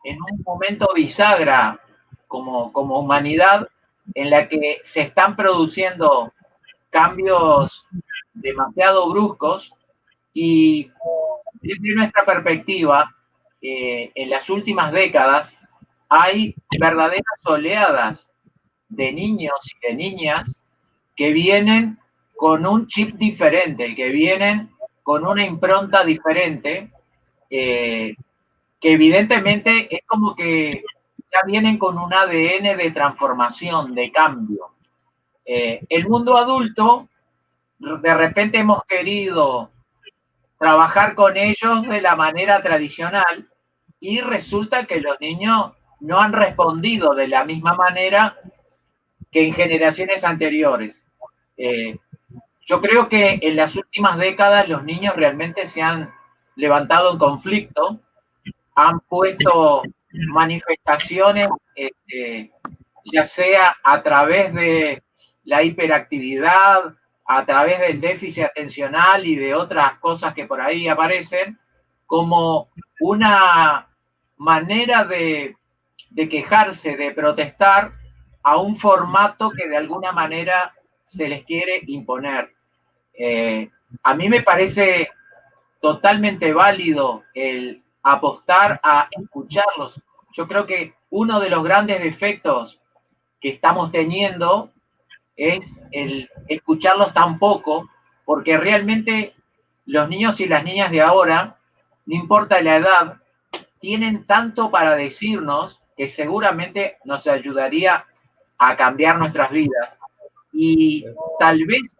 en un momento bisagra como humanidad en la que se están produciendo cambios demasiado bruscos y desde nuestra perspectiva, en las últimas décadas hay verdaderas oleadas de niños y de niñas que vienen con un chip diferente, que vienen con una impronta diferente, que evidentemente es como que ya vienen con un ADN de transformación, de cambio. El mundo adulto, de repente hemos querido trabajar con ellos de la manera tradicional y resulta que los niños no han respondido de la misma manera que en generaciones anteriores. Yo creo que en las últimas décadas los niños realmente se han levantado en conflicto, han puesto manifestaciones, ya sea a través de la hiperactividad, a través del déficit atencional y de otras cosas que por ahí aparecen, como una manera de quejarse, de protestar a un formato que de alguna manera se les quiere imponer. A mí me parece totalmente válido el apostar a escucharlos. Yo creo que uno de los grandes defectos que estamos teniendo es el escucharlos tan poco, porque realmente los niños y las niñas de ahora, no importa la edad, tienen tanto para decirnos que seguramente nos ayudaría a cambiar nuestras vidas. Y tal vez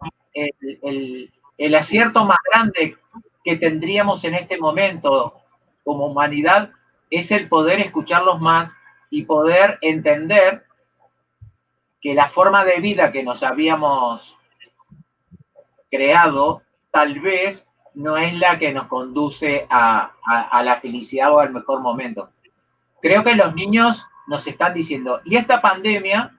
el acierto más grande que tendríamos en este momento como humanidad es el poder escucharlos más y poder entender que la forma de vida que nos habíamos creado tal vez no es la que nos conduce a la felicidad o al mejor momento. Creo que los niños nos están diciendo, y esta pandemia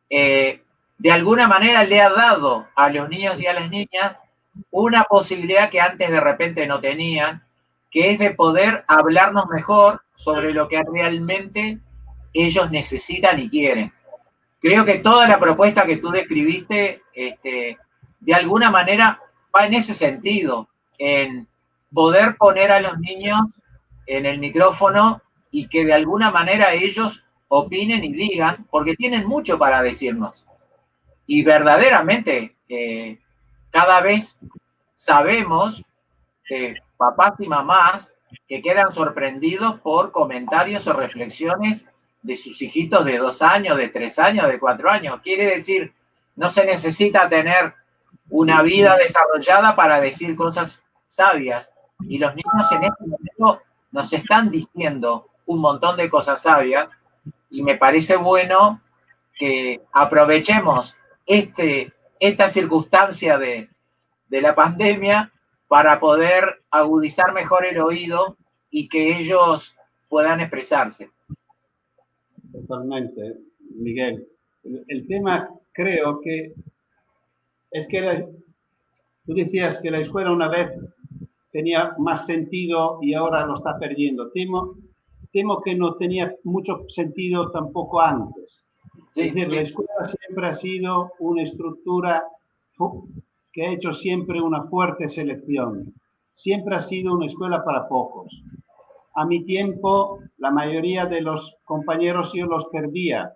de alguna manera le ha dado a los niños y a las niñas una posibilidad que antes de repente no tenían, que es de poder hablarnos mejor sobre lo que realmente ellos necesitan y quieren. Creo que toda la propuesta que tú describiste, de alguna manera va en ese sentido, en poder poner a los niños en el micrófono y que de alguna manera ellos opinen y digan, porque tienen mucho para decirnos. Y verdaderamente, cada vez sabemos que papás y mamás que quedan sorprendidos por comentarios o reflexiones de sus hijitos de 2 años, de 3 años, de 4 años. Quiere decir, no se necesita tener una vida desarrollada para decir cosas sabias. Y los niños en este momento nos están diciendo un montón de cosas sabias y me parece bueno que aprovechemos esta circunstancia de la pandemia para poder agudizar mejor el oído y que ellos puedan expresarse. Totalmente, Miguel. El tema creo que es que tú decías que la escuela una vez tenía más sentido y ahora lo está perdiendo. Temo que no tenía mucho sentido tampoco antes. Es decir, la escuela siempre ha sido una estructura que ha hecho siempre una fuerte selección. Siempre ha sido una escuela para pocos. A mi tiempo, la mayoría de los compañeros yo los perdía,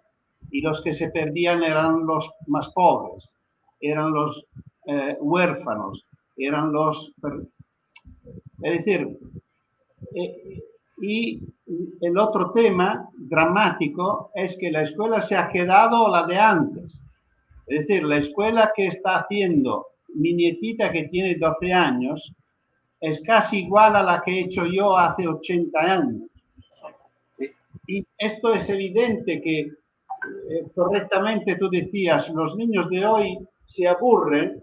y los que se perdían eran los más pobres, eran los huérfanos, eran los... Es decir, y el otro tema dramático es que la escuela se ha quedado la de antes. Es decir, la escuela que está haciendo mi nietita que tiene 12 años es casi igual a la que he hecho yo hace 80 años. Y esto es evidente que, correctamente tú decías, los niños de hoy se aburren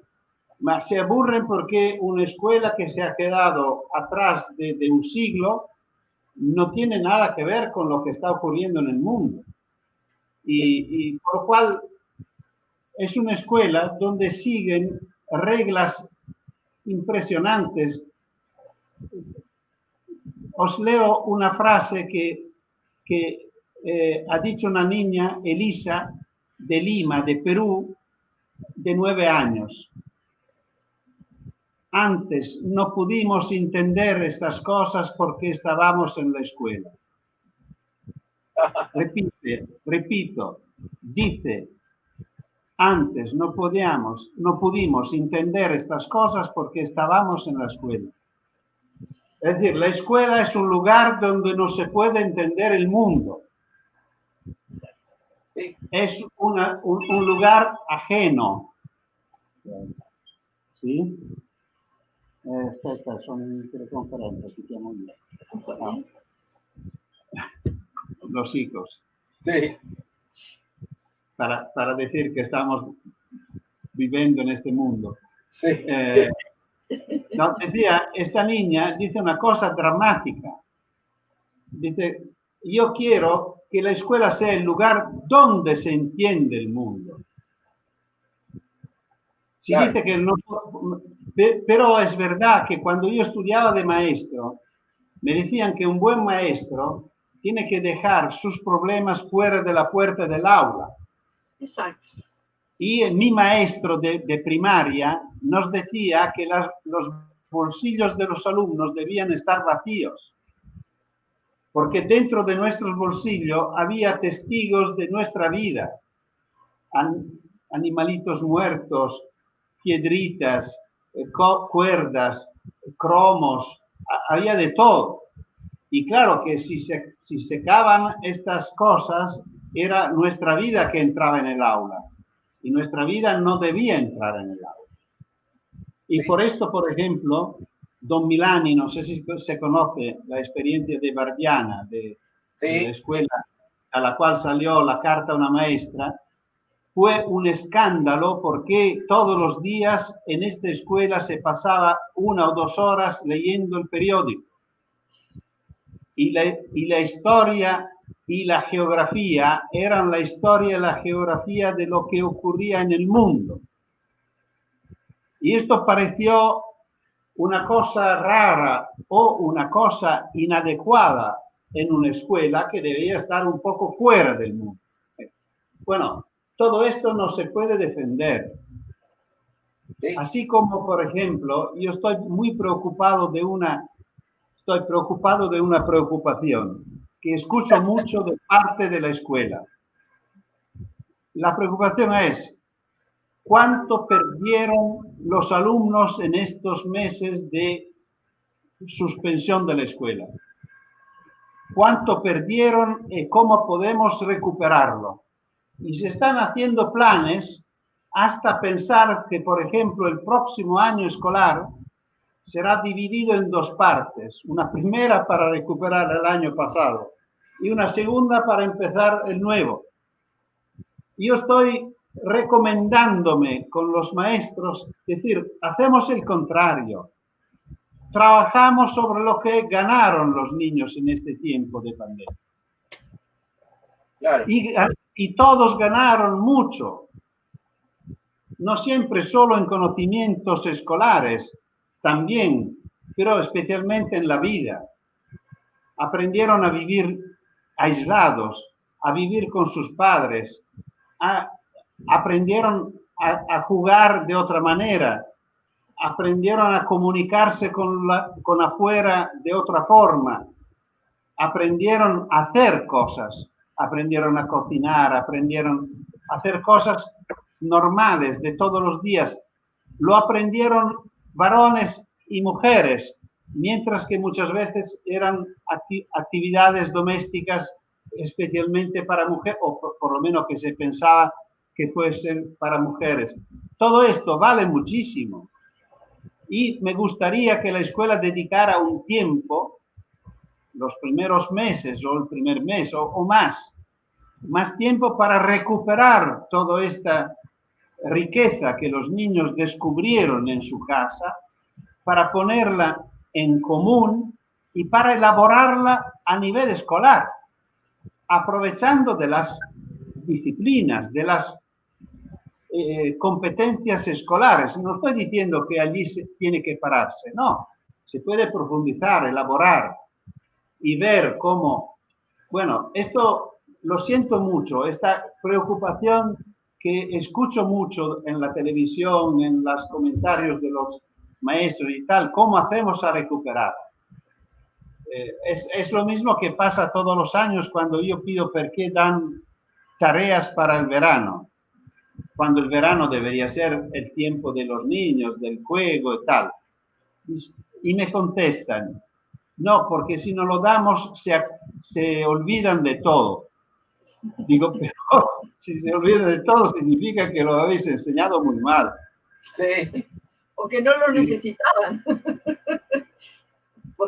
porque una escuela que se ha quedado atrás de un siglo no tiene nada que ver con lo que está ocurriendo en el mundo. Y por lo cual es una escuela donde siguen reglas impresionantes. Os leo una frase que ha dicho una niña, Elisa, de Lima, de Perú, de 9 años. Antes no pudimos entender estas cosas porque estábamos en la escuela. Repito, dice, antes no pudimos entender estas cosas porque estábamos en la escuela. Es decir, la escuela es un lugar donde no se puede entender el mundo. Es un lugar ajeno. ¿Sí? Aspetta, sono in teleconferenza, ti chiamo io. No. Los hijos. Sí. Para decir que estamos viviendo en este mundo. Sí. No, decía, esta niña dice una cosa dramática. Dice, yo quiero que la escuela sea el lugar donde se entiende el mundo. Si claro. Dice que no, pero es verdad que cuando yo estudiaba de maestro, me decían que un buen maestro tiene que dejar sus problemas fuera de la puerta del aula. Exacto. Y mi maestro de primaria nos decía que los bolsillos de los alumnos debían estar vacíos, porque dentro de nuestros bolsillos había testigos de nuestra vida, animalitos muertos, piedritas, cuerdas, cromos, había de todo. Y claro que si secaban estas cosas, era nuestra vida que entraba en el aula. Y nuestra vida no debía entrar en el aula. Y por esto, por ejemplo, Don Milani, no sé si se conoce la experiencia de Barbiana, de la escuela a la cual salió la carta a una maestra, fue un escándalo porque todos los días en esta escuela se pasaba 1 o 2 horas leyendo el periódico. Y la historia y la geografía eran la historia y la geografía de lo que ocurría en el mundo. Y esto pareció una cosa rara o una cosa inadecuada en una escuela que debía estar un poco fuera del mundo. Bueno, todo esto no se puede defender. Así como, por ejemplo, yo estoy preocupado de una preocupación que escucho mucho de parte de la escuela. La preocupación es, ¿cuánto perdieron los alumnos en estos meses de suspensión de la escuela? ¿Cuánto perdieron y cómo podemos recuperarlo? Y se están haciendo planes hasta pensar que, por ejemplo, el próximo año escolar será dividido en 2 partes. Una primera para recuperar el año pasado y una segunda para empezar el nuevo. Yo estoy recomendándome con los maestros, es decir, hacemos el contrario. Trabajamos sobre lo que ganaron los niños en este tiempo de pandemia. Claro. Y todos ganaron mucho. No siempre solo en conocimientos escolares, también, pero especialmente en la vida. Aprendieron a vivir aislados, a vivir con sus padres, aprendieron a jugar de otra manera, aprendieron a comunicarse con afuera de otra forma, aprendieron a hacer cosas, aprendieron a cocinar, aprendieron a hacer cosas normales de todos los días. Lo aprendieron varones y mujeres, mientras que muchas veces eran actividades domésticas especialmente para mujeres, o por lo menos que se pensaba que fuesen para mujeres. Todo esto vale muchísimo. Y me gustaría que la escuela dedicara un tiempo, los primeros meses o el primer mes o más tiempo para recuperar toda esta riqueza que los niños descubrieron en su casa, para ponerla en común y para elaborarla a nivel escolar, aprovechando de las disciplinas, de las competencias escolares. No estoy diciendo que allí se tiene que pararse, no. Se puede profundizar, elaborar y ver cómo, bueno, esto lo siento mucho, esta preocupación que escucho mucho en la televisión, en los comentarios de los maestros y tal, ¿cómo hacemos a recuperar? Es lo mismo que pasa todos los años cuando yo pido por qué dan tareas para el verano, cuando el verano debería ser el tiempo de los niños, del juego y tal. Y me contestan, no, porque si no lo damos se olvidan de todo. Digo, pero si se olvidan de todo significa que lo habéis enseñado muy mal. Sí. O que no lo necesitaban.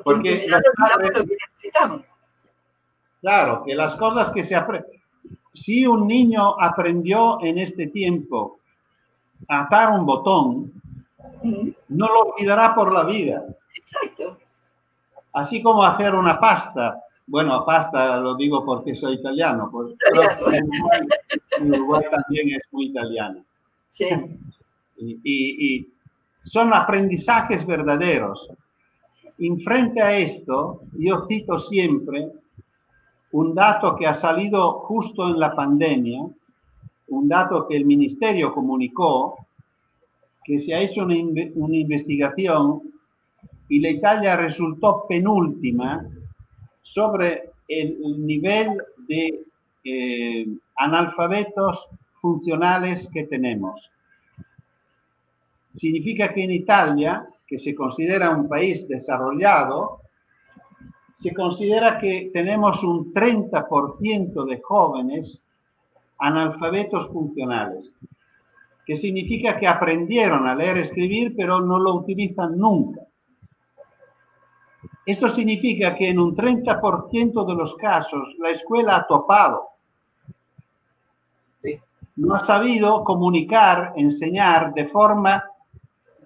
Porque en general lo que necesitamos. Claro, que las cosas que se aprenden. Si un niño aprendió en este tiempo a atar un botón, no lo olvidará por la vida. Exacto. Así como hacer una pasta. Bueno, pasta lo digo porque soy italiano, pues Uruguay también es muy italiano. Sí. Y son aprendizajes verdaderos. Y frente a esto, yo cito siempre un dato que ha salido justo en la pandemia, un dato que el ministerio comunicó, que se ha hecho una investigación y la Italia resultó penúltima sobre el nivel de analfabetos funcionales que tenemos. Significa que en Italia, que se considera un país desarrollado, se considera que tenemos un 30% de jóvenes analfabetos funcionales, que significa que aprendieron a leer y escribir, pero no lo utilizan nunca. Esto significa que en un 30% de los casos la escuela ha topado. No ha sabido comunicar, enseñar de forma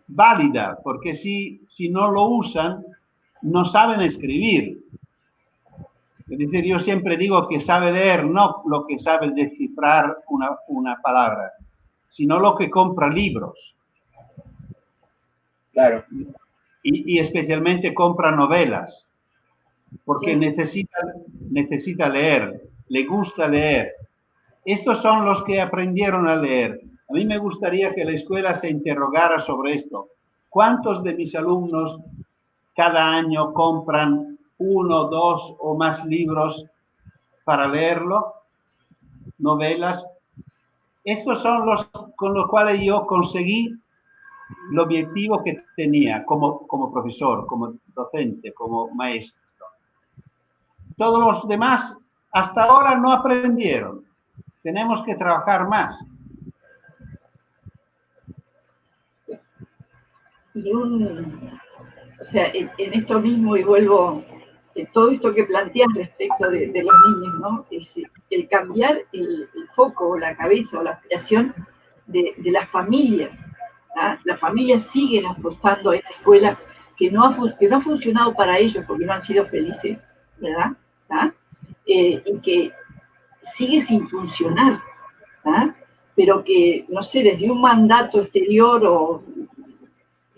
válida, porque si no lo usan, no saben escribir. Es decir, yo siempre digo que sabe leer, no lo que sabe descifrar una palabra, sino lo que compra libros. Claro. Y especialmente compra novelas, porque necesita leer, le gusta leer. Estos son los que aprendieron a leer. A mí me gustaría que la escuela se interrogara sobre esto. ¿Cuántos de mis alumnos cada año compran 1, 2 o más libros para leerlo? Novelas. Estos son los con los cuales yo conseguí el objetivo que tenía como profesor, como docente, como maestro. Todos los demás hasta ahora no aprendieron. Tenemos que trabajar más. Y o sea, en esto mismo, y vuelvo todo esto que planteas respecto de los niños, ¿no? Es el cambiar el foco o la cabeza o la aspiración de las familias. ¿Ah? Las familias siguen apostando a esa escuela que no ha funcionado para ellos porque no han sido felices, ¿verdad? ¿Ah? Y que sigue sin funcionar, ¿ah? Pero que, no sé, desde un mandato exterior o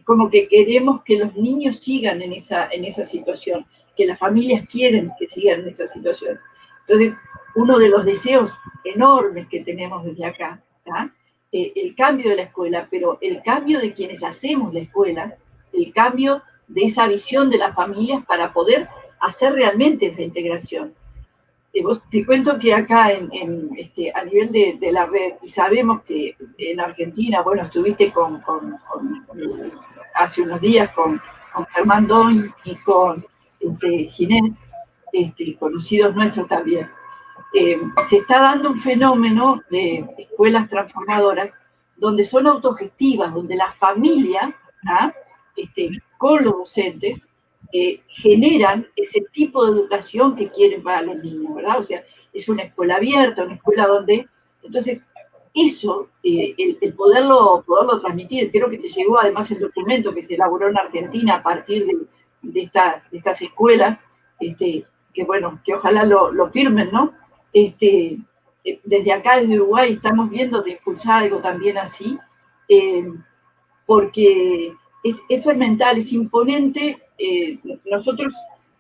como que queremos que los niños sigan en esa situación, que las familias quieren que sigan en esa situación. Entonces, uno de los deseos enormes que tenemos desde acá, ¿ah? El cambio de la escuela, pero el cambio de quienes hacemos la escuela, el cambio de esa visión de las familias para poder hacer realmente esa integración. Te cuento que acá a nivel de la red, y sabemos que en Argentina, bueno, estuviste hace unos días con Germán Doin y con Ginés, conocidos nuestros también. Se está dando un fenómeno de escuelas transformadoras donde son autogestivas, donde la familia, ¿ah? Con los docentes, generan ese tipo de educación que quieren para los niños, ¿verdad? O sea, es una escuela abierta, una escuela donde... Entonces, eso, el poderlo transmitir, creo que te llegó además el documento que se elaboró en Argentina a partir de estas escuelas, que bueno, que ojalá lo firmen, ¿no? Desde acá, desde Uruguay, estamos viendo de impulsar algo también así, porque es fermental, es imponente. Nosotros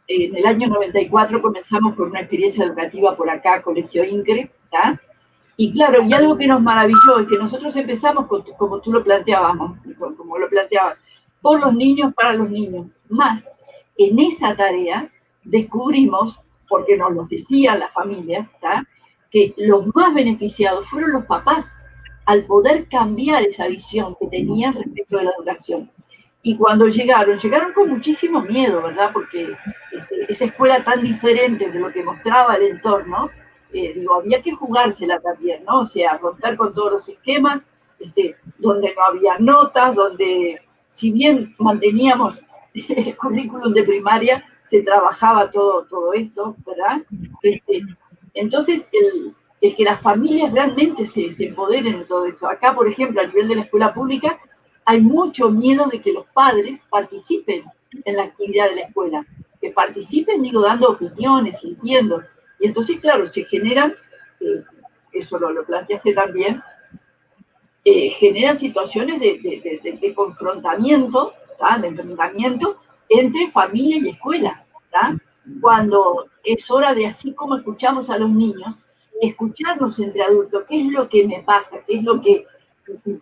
en el año 94 comenzamos con una experiencia educativa por acá, Colegio INCRE, ¿tá? Y claro, y algo que nos maravilló es que nosotros empezamos, como tú lo planteabas, por los niños, para los niños. Más, en esa tarea descubrimos, porque nos lo decían las familias, ¿tá? Que los más beneficiados fueron los papás, al poder cambiar esa visión que tenían respecto de la educación. Y cuando llegaron con muchísimo miedo, ¿verdad? Porque esa escuela tan diferente de lo que mostraba el entorno, había que jugársela también, ¿no? O sea, romper con todos los esquemas, donde no había notas, donde, si bien manteníamos el currículum de primaria, se trabajaba todo esto, ¿verdad? Entonces, el que las familias realmente se empoderen de todo esto. Acá, por ejemplo, a nivel de la escuela pública, hay mucho miedo de que los padres participen en la actividad de la escuela, que participen, dando opiniones, sintiendo. Y entonces, claro, se generan, eso lo planteaste también, generan situaciones de confrontamiento, ¿tá? De enfrentamiento entre familia y escuela, ¿tá? Cuando es hora de, así como escuchamos a los niños, escucharnos entre adultos, qué es lo que me pasa, qué es lo que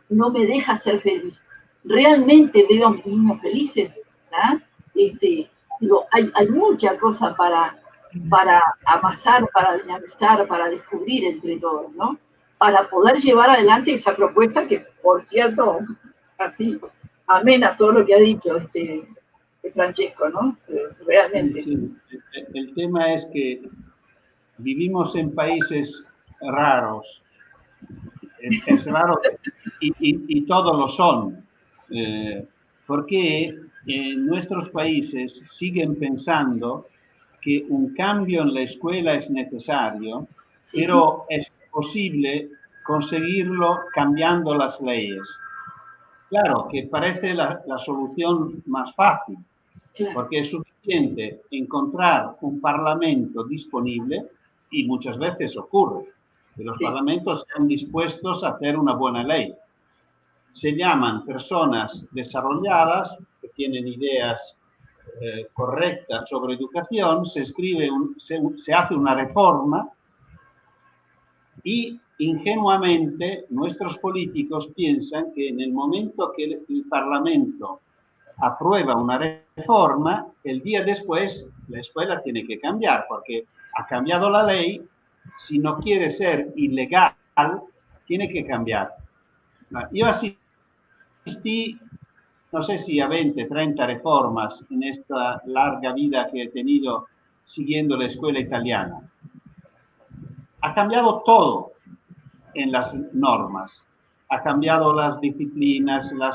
no me deja ser feliz. ¿Realmente veo a mis niños felices? ¿Ah? Hay mucha cosa para amasar, para dinamizar, para descubrir entre todos, ¿no? Para poder llevar adelante esa propuesta que, por cierto, así, amena todo lo que ha dicho Francesco, ¿no? Realmente. Sí, sí. El tema es que vivimos en países raros. Es raro y todos lo son. Porque en nuestros países siguen pensando que un cambio en la escuela es necesario, sí, pero es posible conseguirlo cambiando las leyes. Claro, que parece la solución más fácil, claro, porque es suficiente encontrar un parlamento disponible, y muchas veces ocurre que los, sí, parlamentos están dispuestos a hacer una buena ley. Se llaman personas desarrolladas, que tienen ideas correctas sobre educación, se escribe, se hace una reforma y ingenuamente nuestros políticos piensan que en el momento que el Parlamento aprueba una reforma, el día después la escuela tiene que cambiar, porque ha cambiado la ley, si no quiere ser ilegal, tiene que cambiar. Yo asistí, no sé si a 20, 30 reformas en esta larga vida que he tenido siguiendo la escuela italiana. Ha cambiado todo en las normas. Ha cambiado las disciplinas, la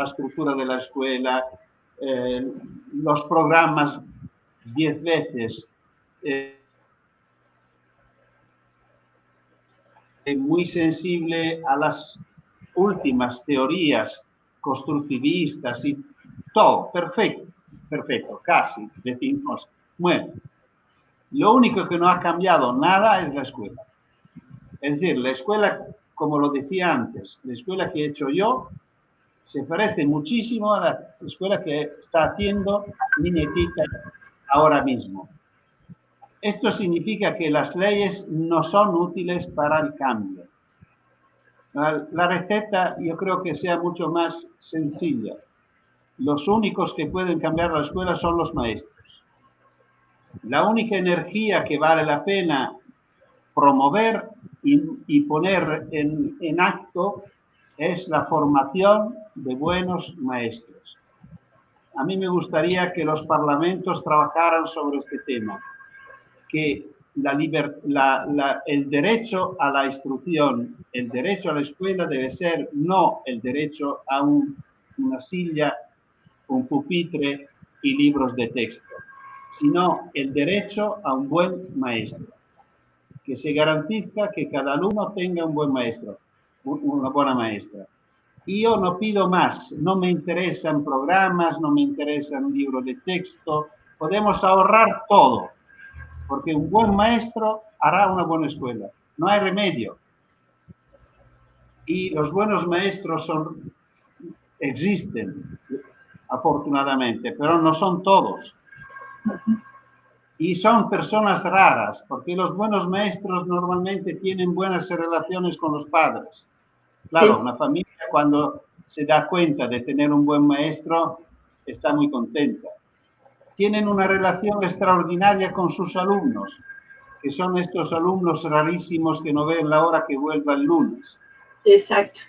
estructura de la escuela, los programas 10 veces muy sensible a las últimas teorías constructivistas y todo, perfecto, casi, decimos. Bueno, lo único que no ha cambiado nada es la escuela. Es decir, la escuela, como lo decía antes, la escuela que he hecho yo se parece muchísimo a la escuela que está haciendo mi nietita ahora mismo. Esto significa que las leyes no son útiles para el cambio. La receta yo creo que sea mucho más sencilla. Los únicos que pueden cambiar la escuela son los maestros. La única energía que vale la pena promover y poner en acto es la formación de buenos maestros. A mí me gustaría que los parlamentos trabajaran sobre este tema, que el derecho a la instrucción, el derecho a la escuela debe ser no el derecho a una silla, un pupitre y libros de texto, sino el derecho a un buen maestro, que se garantiza que cada alumno tenga un buen maestro, una buena maestra. Y yo no pido más, no me interesan programas, no me interesan libros de texto, podemos ahorrar todo, porque un buen maestro hará una buena escuela, no hay remedio. Y los buenos maestros existen, afortunadamente, pero no son todos. Y son personas raras, porque los buenos maestros normalmente tienen buenas relaciones con los padres. Claro, sí. Una familia cuando se da cuenta de tener un buen maestro está muy contenta. Tienen una relación extraordinaria con sus alumnos, que son estos alumnos rarísimos que no ven la hora que vuelva el lunes. Exacto.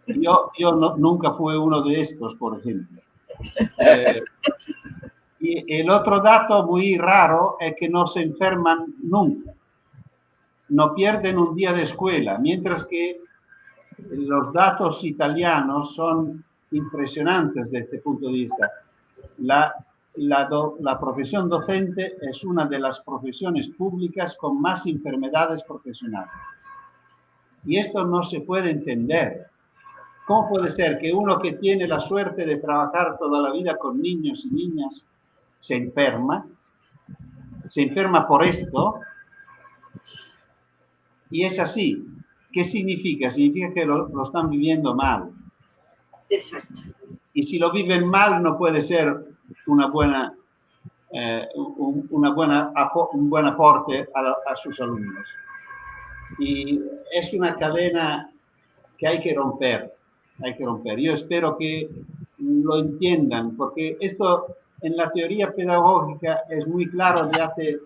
Yo nunca fui uno de estos, por ejemplo. Y el otro dato muy raro es que no se enferman nunca. No pierden un día de escuela, mientras que los datos italianos son impresionantes desde este punto de vista. La profesión docente es una de las profesiones públicas con más enfermedades profesionales. Y esto no se puede entender. ¿Cómo puede ser que uno que tiene la suerte de trabajar toda la vida con niños y niñas se enferma por esto? Y es así. ¿Qué significa? Significa que lo están viviendo mal. Exacto. Y si lo viven mal, no puede ser un buen aporte a sus alumnos. Y es una cadena que hay que romper. Yo espero que lo entiendan, porque esto en la teoría pedagógica es muy claro de hace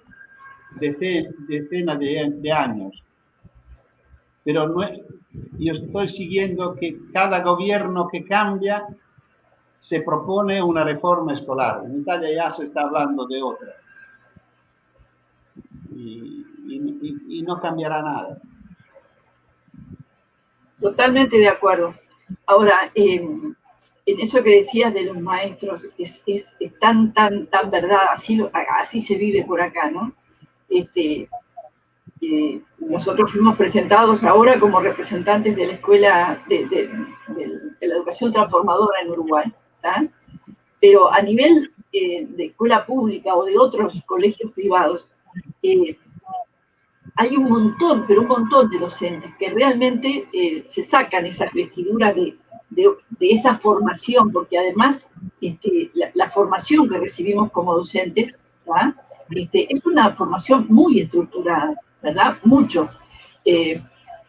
decenas de años. Pero yo estoy siguiendo que cada gobierno que cambia se propone una reforma escolar. En Italia ya se está hablando de otra. Y no cambiará nada. Totalmente de acuerdo. Ahora, en eso que decías de los maestros, es tan verdad, así se vive por acá, ¿no? Nosotros fuimos presentados ahora como representantes de la escuela de la educación transformadora en Uruguay, ¿tá? Pero a nivel de escuela pública o de otros colegios privados, hay un montón de docentes que realmente se sacan esas vestiduras de esa formación, porque además la formación que recibimos como docentes, ¿tá? Es una formación muy estructurada, ¿verdad? Mucho.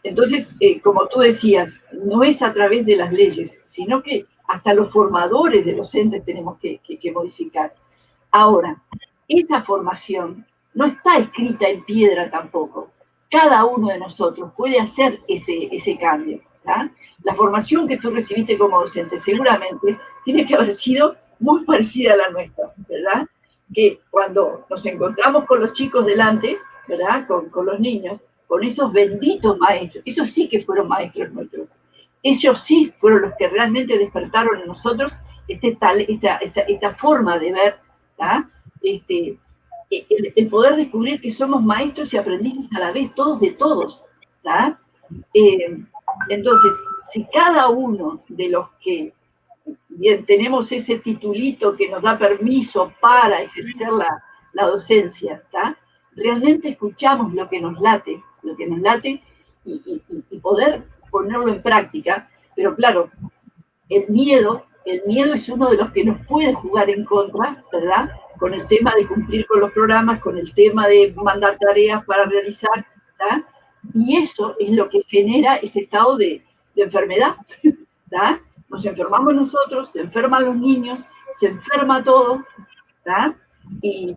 Entonces, como tú decías, no es a través de las leyes, sino que hasta los formadores de docentes tenemos que modificar. Ahora, esa formación no está escrita en piedra tampoco. Cada uno de nosotros puede hacer ese cambio, ¿verdad? La formación que tú recibiste como docente seguramente tiene que haber sido muy parecida a la nuestra, ¿verdad? Que cuando nos encontramos con los chicos delante, ¿verdad? Con los niños, con esos benditos maestros, esos sí que fueron maestros nuestros. Ellos sí fueron los que realmente despertaron en nosotros esta forma de ver, ¿verdad? el poder descubrir que somos maestros y aprendices a la vez, todos de todos, ¿tá? Entonces, si cada uno de los que bien tenemos ese titulito que nos da permiso para ejercer la docencia, ¿tá? Realmente escuchamos lo que nos late y poder ponerlo en práctica, pero claro, el miedo es uno de los que nos puede jugar en contra, ¿verdad? Con el tema de cumplir con los programas, con el tema de mandar tareas para realizar, ¿verdad? Y eso es lo que genera ese estado de enfermedad, ¿verdad? Nos enfermamos nosotros, se enferman los niños, se enferma todo, ¿verdad? Y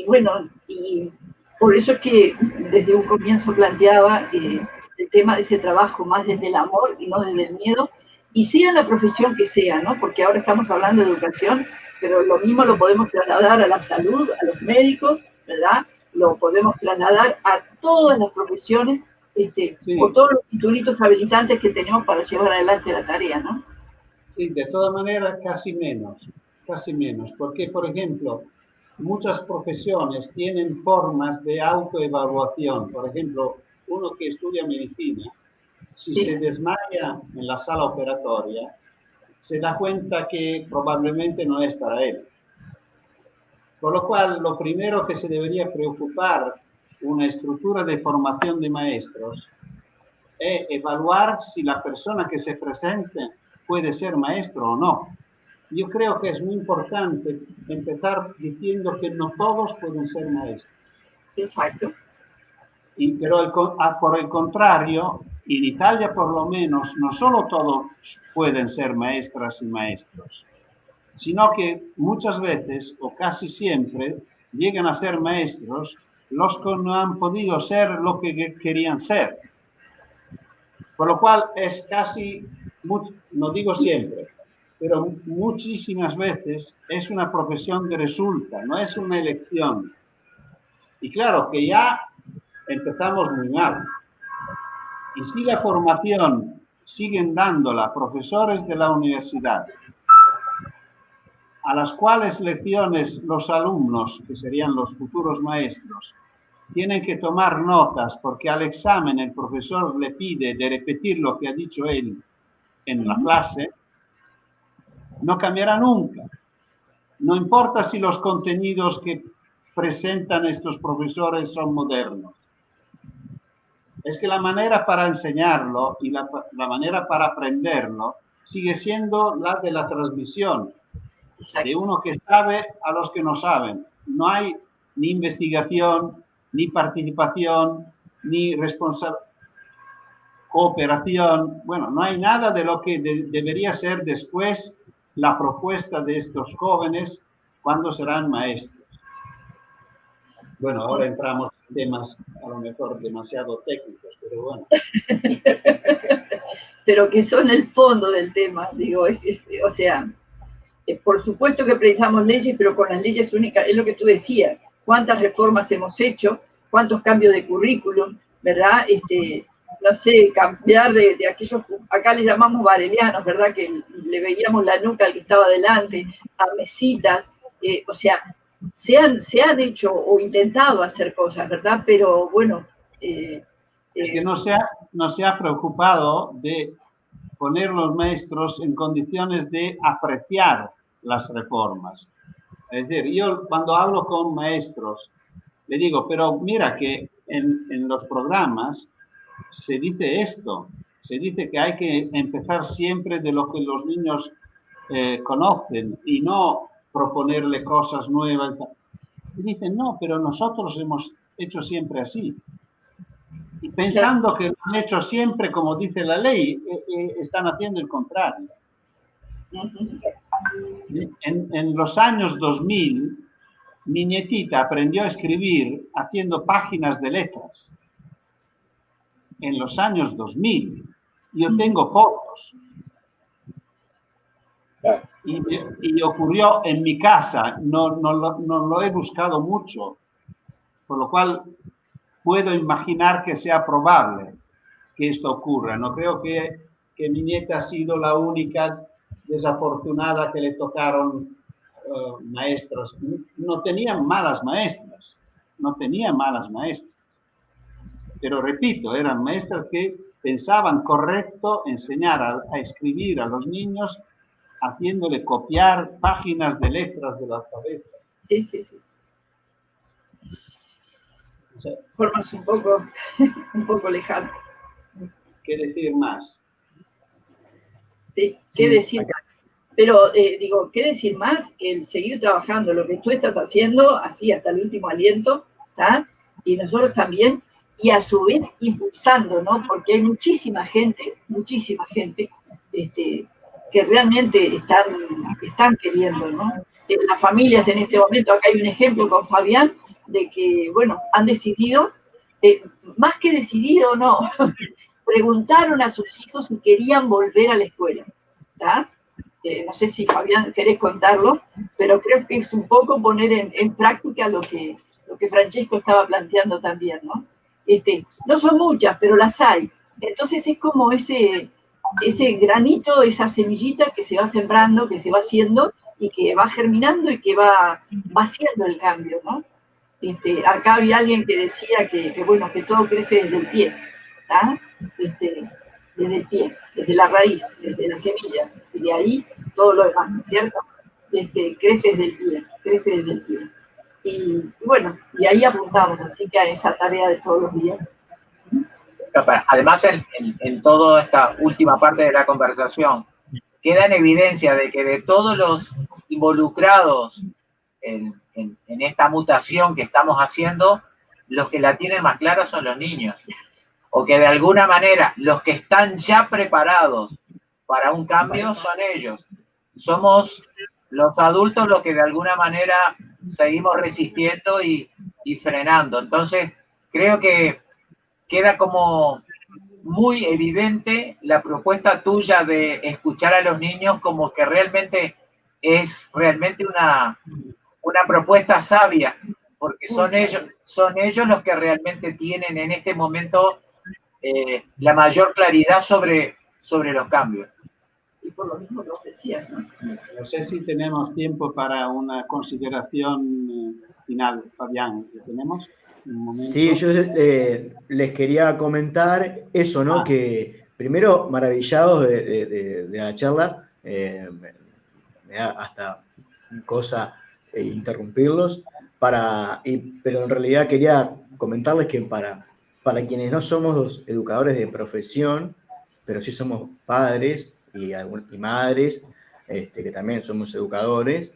bueno, y por eso es que desde un comienzo planteaba el tema de ese trabajo más desde el amor y no desde el miedo, y sea la profesión que sea, ¿no? Porque ahora estamos hablando de educación, pero lo mismo lo podemos trasladar a la salud, a los médicos, ¿verdad? Lo podemos trasladar a todas las profesiones, sí, por todos los titulitos habilitantes que tenemos para llevar adelante la tarea, ¿no? Sí, de todas maneras, casi menos, porque, por ejemplo, muchas profesiones tienen formas de autoevaluación. Por ejemplo, uno que estudia medicina, si se desmaya en la sala operatoria, se da cuenta que probablemente no es para él. Por lo cual, lo primero que se debería preocupar una estructura de formación de maestros es evaluar si la persona que se presente puede ser maestro o no. Yo creo que es muy importante empezar diciendo que no todos pueden ser maestros. Exacto. Pero por el contrario, en Italia por lo menos, no solo todos pueden ser maestras y maestros, sino que muchas veces, o casi siempre, llegan a ser maestros los que no han podido ser lo que querían ser. Por lo cual es casi, no digo siempre, pero muchísimas veces es una profesión que resulta, no es una elección. Y claro que ya empezamos muy mal. Y si la formación siguen dándola profesores de la universidad, a las cuales lecciones los alumnos, que serían los futuros maestros, tienen que tomar notas porque al examen el profesor le pide de repetir lo que ha dicho él en la clase, no cambiará nunca. No importa si los contenidos que presentan estos profesores son modernos. Es que la manera para enseñarlo y la manera para aprenderlo sigue siendo la de la transmisión. Exacto. De uno que sabe a los que no saben. No hay ni investigación, ni participación, ni cooperación. Bueno, no hay nada de lo que debería ser después la propuesta de estos jóvenes cuando serán maestros. Bueno, ahora entramos en temas a lo mejor demasiado técnicos, pero bueno. Pero que son el fondo del tema, digo, o sea, por supuesto que precisamos leyes, pero con las leyes únicas, es lo que tú decías, cuántas reformas hemos hecho, cuántos cambios de currículum, ¿verdad? No sé, cambiar de aquellos, acá les llamamos varelianos, ¿verdad? Que le veíamos la nuca al que estaba delante, a mesitas, o sea, se han hecho o intentado hacer cosas, ¿verdad? Pero bueno... es que no se ha preocupado de poner los maestros en condiciones de apreciar las reformas. Es decir, yo cuando hablo con maestros, le digo, pero mira que en los programas se dice esto, se dice que hay que empezar siempre de lo que los niños conocen y no proponerle cosas nuevas. Y dicen, no, pero nosotros hemos hecho siempre así. Y pensando que lo han hecho siempre como dice la ley, están haciendo el contrario. En los años 2000, mi nietita aprendió a escribir haciendo páginas de letras. En los años 2000. Yo tengo fotos. Y ocurrió en mi casa. No lo he buscado mucho. Por lo cual puedo imaginar que sea probable que esto ocurra. No creo que mi nieta ha sido la única desafortunada que le tocaron maestros, no tenían malas maestras, pero repito, eran maestras que pensaban correcto enseñar a escribir a los niños haciéndole copiar páginas de letras del alfabeto. Sí, sí, sí. O sea, Formas un poco lejanas. ¿qué decir más? Sí, ¿qué decir más? Pero digo, ¿qué decir más? El seguir trabajando, lo que tú estás haciendo, así hasta el último aliento, ¿tá? Y nosotros también, y a su vez impulsando, ¿no? Porque hay muchísima gente que realmente están queriendo, ¿no? Las familias en este momento, acá hay un ejemplo con Fabián, de que, bueno, han decidido, más que decidido, no, preguntaron a sus hijos si querían volver a la escuela, ¿tá? No sé si Fabián querés contarlo, pero creo que es un poco poner en práctica lo que Francesco estaba planteando también, ¿no? No son muchas, pero las hay. Entonces es como ese granito, esa semillita que se va sembrando, que se va haciendo y que va germinando y que va haciendo el cambio, ¿no? Acá había alguien que decía que bueno, que todo crece desde el pie, ¿tá? Desde el pie, desde la raíz, desde la semilla, y de ahí todo lo demás, ¿no es cierto? Crece desde el pie. Y bueno, y ahí apuntamos, así que a esa tarea de todos los días. Además, en toda esta última parte de la conversación, queda en evidencia de que de todos los involucrados en esta mutación que estamos haciendo, los que la tienen más clara son los niños. O que de alguna manera los que están ya preparados para un cambio son ellos. Somos los adultos los que de alguna manera seguimos resistiendo y frenando. Entonces, creo que queda como muy evidente la propuesta tuya de escuchar a los niños como que realmente es realmente una propuesta sabia, porque son ellos los que realmente tienen en este momento la mayor claridad sobre los cambios. Y por lo mismo lo decía, ¿no? No sé si tenemos tiempo para una consideración final, Fabián. ¿Lo tenemos? Sí, yo les quería comentar eso, ¿no? Que primero, maravillados de la charla, me da hasta cosa interrumpirlos, pero en realidad quería comentarles que para quienes no somos educadores de profesión, pero sí somos padres y madres, que también somos educadores,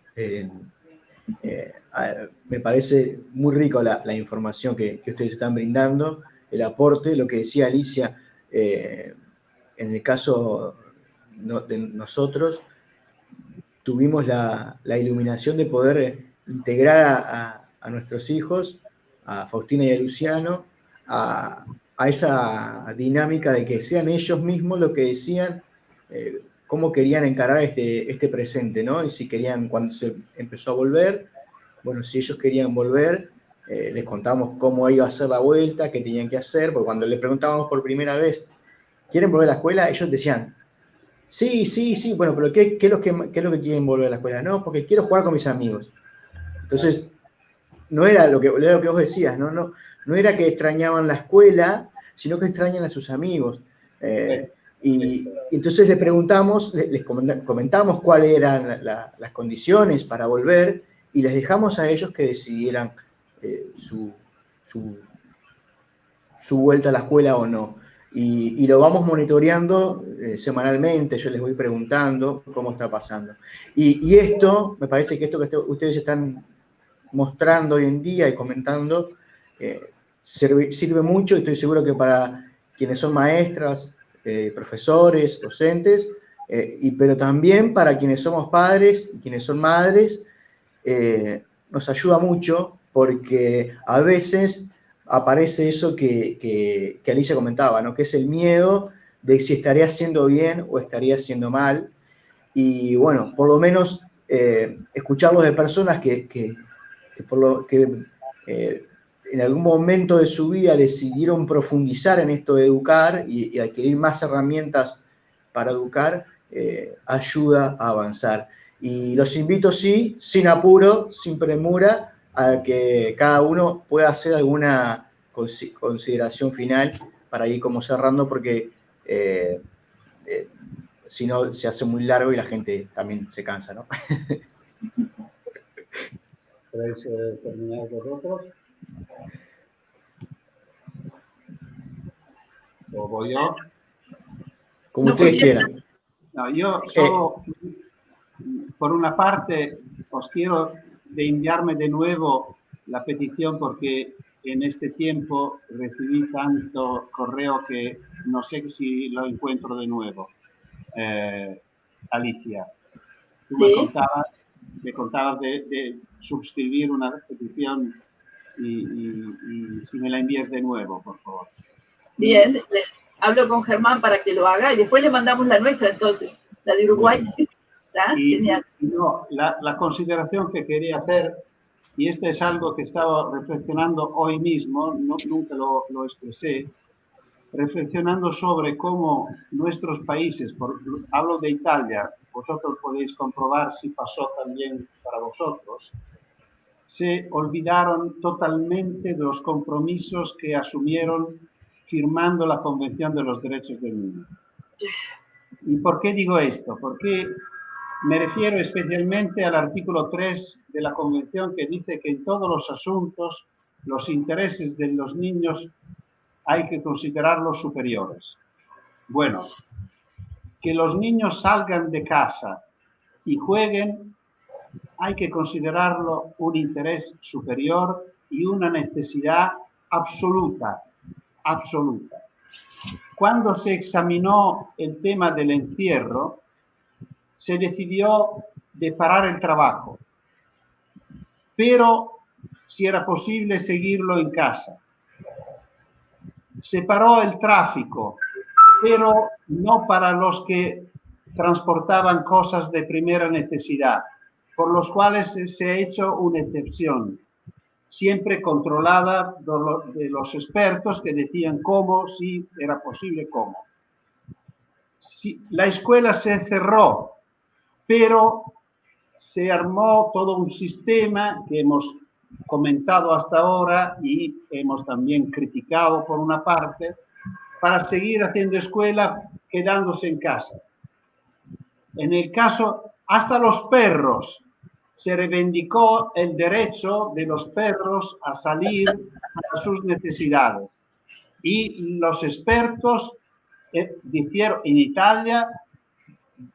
me parece muy rico la información que ustedes están brindando, el aporte, lo que decía Alicia, en el caso de nosotros, tuvimos la iluminación de poder integrar a nuestros hijos, a Faustina y a Luciano, a esa dinámica de que sean ellos mismos lo que decían, cómo querían encarar este presente, ¿no? Y si querían, cuando se empezó a volver, bueno, si ellos querían volver, les contábamos cómo iba a ser la vuelta, qué tenían que hacer, porque cuando les preguntábamos por primera vez, ¿quieren volver a la escuela? Ellos decían, sí, bueno, pero ¿qué es lo que quieren volver a la escuela? No, porque quiero jugar con mis amigos. Entonces, no era lo que vos decías, no era que extrañaban la escuela, sino que extrañan a sus amigos. Y entonces les preguntamos, les comentamos cuáles eran las condiciones para volver y les dejamos a ellos que decidieran su vuelta a la escuela o no. Y lo vamos monitoreando semanalmente, yo les voy preguntando cómo está pasando. Y esto, me parece que esto que ustedes están mostrando hoy en día y comentando, sirve mucho, y estoy seguro que para quienes son maestras, profesores, docentes, pero también para quienes somos padres y quienes son madres, nos ayuda mucho porque a veces aparece eso que Alicia comentaba, ¿no? Que es el miedo de si estaría haciendo bien o estaría haciendo mal. Y bueno, por lo menos escucharlos de personas que en algún momento de su vida decidieron profundizar en esto de educar y adquirir más herramientas para educar, ayuda a avanzar. Y los invito, sí, sin apuro, sin premura, a que cada uno pueda hacer alguna consideración final para ir como cerrando, porque si no se hace muy largo y la gente también se cansa, ¿no? ¿Queréis terminar vosotros? ¿O voy yo? Como ustedes quieran. No, yo solo, por una parte, os quiero enviarme de nuevo la petición porque en este tiempo recibí tanto correo que no sé si lo encuentro de nuevo. Alicia, tú ¿Sí? me contabas de suscribir una petición y si me la envías de nuevo, por favor. Bien, hablo con Germán para que lo haga y después le mandamos la nuestra, entonces, la de Uruguay. ¿Está? Genial. No, la consideración que quería hacer, y esto es algo que estaba reflexionando hoy mismo, nunca lo expresé, reflexionando sobre cómo nuestros países, hablo de Italia, vosotros podéis comprobar si pasó también para vosotros, se olvidaron totalmente de los compromisos que asumieron firmando la Convención de los Derechos del Niño. ¿Y por qué digo esto? Porque me refiero especialmente al artículo 3 de la Convención, que dice que en todos los asuntos los intereses de los niños hay que considerarlos superiores. Bueno, que los niños salgan de casa y jueguen hay que considerarlo un interés superior y una necesidad absoluta, absoluta. Cuando se examinó el tema del encierro, se decidió de parar el trabajo, pero si era posible seguirlo en casa. Se paró el tráfico, pero no para los que transportaban cosas de primera necesidad, por los cuales se ha hecho una excepción, siempre controlada de los expertos que decían cómo, si era posible, cómo. La escuela se cerró, pero se armó todo un sistema que hemos comentado hasta ahora y hemos también criticado por una parte, para seguir haciendo escuela quedándose en casa. En el caso, hasta los perros, se reivindicó el derecho de los perros a salir a sus necesidades. Y los expertos dijeron, en Italia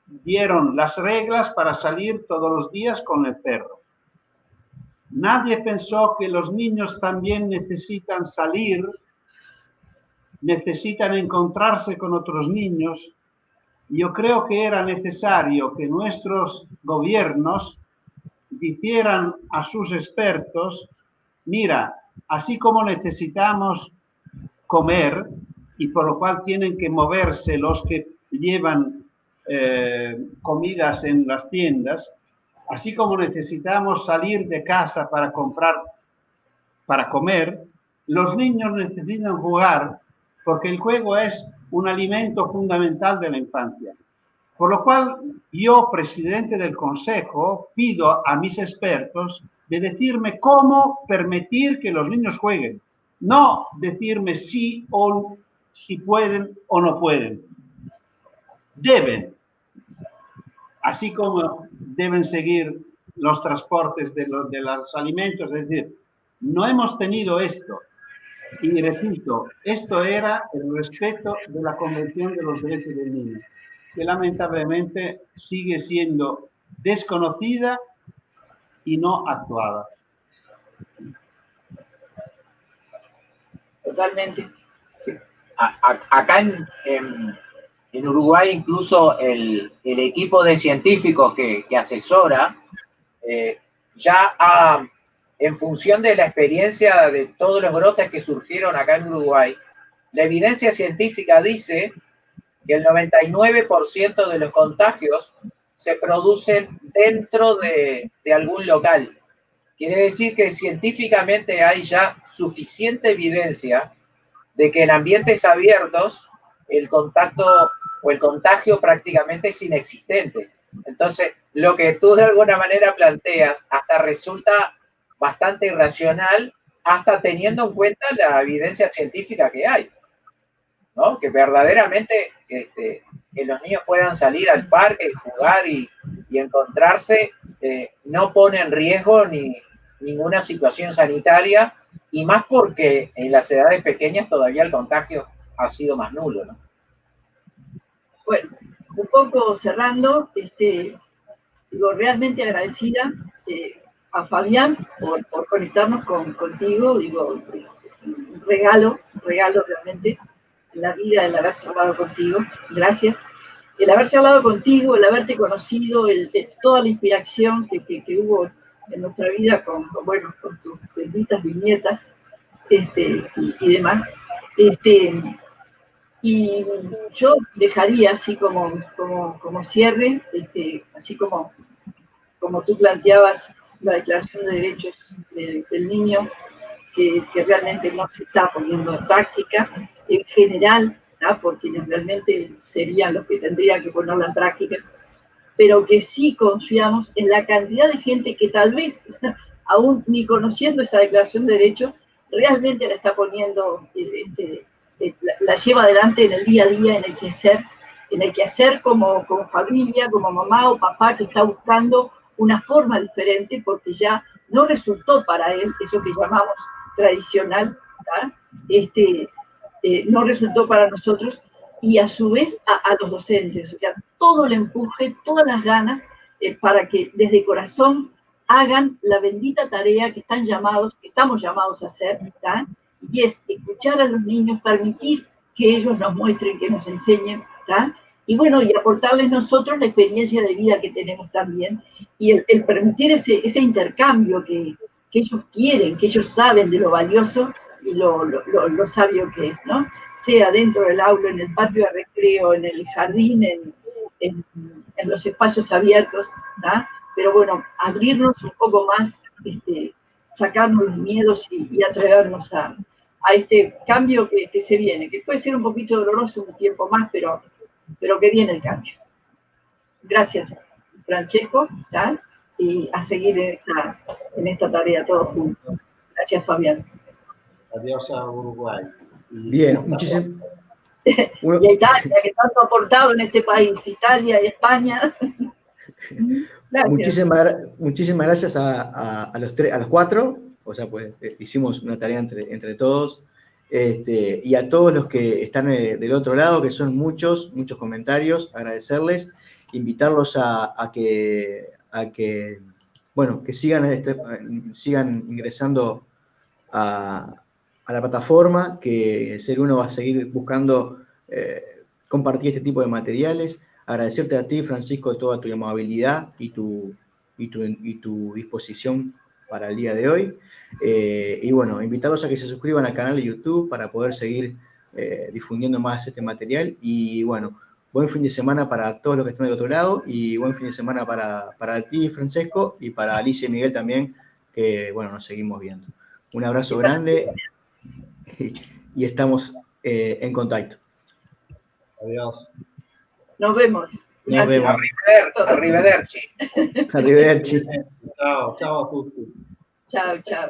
dieron las reglas para salir todos los días con el perro. Nadie pensó que los niños también necesitan salir, necesitan encontrarse con otros niños. Yo creo que era necesario que nuestros gobiernos dijeran a sus expertos, mira, así como necesitamos comer y por lo cual tienen que moverse los que llevan comidas en las tiendas, así como necesitamos salir de casa para comprar, para comer, los niños necesitan jugar porque el juego es un alimento fundamental de la infancia. Por lo cual, yo, presidente del Consejo, pido a mis expertos de decirme cómo permitir que los niños jueguen. No decirme sí o si pueden o no pueden. Deben. Así como deben seguir los transportes de los alimentos. Es decir, no hemos tenido esto. Y repito, esto era el respeto de la Convención de los Derechos del Niño, que lamentablemente sigue siendo desconocida y no actuada. Totalmente. Sí. Acá en Uruguay incluso el equipo de científicos que asesora ya en función de la experiencia de todos los brotes que surgieron acá en Uruguay, la evidencia científica dice que el 99% de los contagios se producen dentro de algún local. Quiere decir que científicamente hay ya suficiente evidencia de que en ambientes abiertos el contacto o el contagio prácticamente es inexistente. Entonces, lo que tú de alguna manera planteas hasta resulta bastante irracional, hasta teniendo en cuenta la evidencia científica que hay, ¿no? Que verdaderamente que los niños puedan salir al parque y jugar y encontrarse, no pone en riesgo ninguna situación sanitaria, y más porque en las edades pequeñas todavía el contagio ha sido más nulo, ¿no? Bueno, un poco cerrando, digo, realmente agradecida a Fabián por conectarnos contigo. Digo, es un regalo realmente en la vida el haber charlado contigo. Gracias. El haber charlado contigo, el haberte conocido, toda la inspiración que hubo en nuestra vida con tus benditas viñetas y demás. Y yo dejaría así como cierre, así como tú planteabas la Declaración de Derechos del Niño, que realmente no se está poniendo en práctica, en general, ¿no? Por quienes realmente serían los que tendrían que ponerla en práctica, pero que sí confiamos en la cantidad de gente que tal vez, aún ni conociendo esa Declaración de Derechos, realmente la está poniendo, la lleva adelante en el día a día, en el quehacer como familia, como mamá o papá que está buscando una forma diferente porque ya no resultó para él eso que llamamos tradicional, no resultó para nosotros, y a su vez a los docentes, o sea, todo el empuje, todas las ganas para que desde corazón hagan la bendita tarea que estamos llamados a hacer, ¿tá? Y es escuchar a los niños, permitir que ellos nos muestren, que nos enseñen, ¿tá? Y bueno, y aportarles nosotros la experiencia de vida que tenemos también, y el permitir ese intercambio que ellos quieren, que ellos saben de lo valioso y lo sabio que es, ¿no? Sea dentro del aula, en el patio de recreo, en el jardín, en los espacios abiertos, ¿tá? Pero bueno, abrirnos un poco más, sacarnos los miedos y atrevernos a este cambio que se viene, que puede ser un poquito doloroso un tiempo más, pero que viene el cambio. Gracias, Francesco, ¿tá? Y a seguir en esta tarea todos juntos. Gracias, Fabián. Adiós a Uruguay. Bien, muchísimas. Y a Italia, que tanto ha aportado en este país, Italia y España. Gracias. Muchísimas gracias a los cuatro. O sea, pues hicimos una tarea entre todos. Y a todos los que están del otro lado, que son muchos comentarios, agradecerles, invitarlos a que sigan ingresando a la plataforma, que Ser Uno va a seguir buscando compartir este tipo de materiales. Agradecerte a ti, Francisco, toda tu amabilidad y tu disposición para el día de hoy. Y bueno, invitarlos a que se suscriban al canal de YouTube para poder seguir difundiendo más este material. Y bueno, buen fin de semana para todos los que están del otro lado, y buen fin de semana para ti, Francesco, y para Alicia y Miguel también, que bueno, nos seguimos viendo. Un abrazo grande y estamos en contacto. Adiós. Nos vemos. Nos vemos. Arrivederci. Arrivederci. Ciao, ciao a tutti. Chao, chao.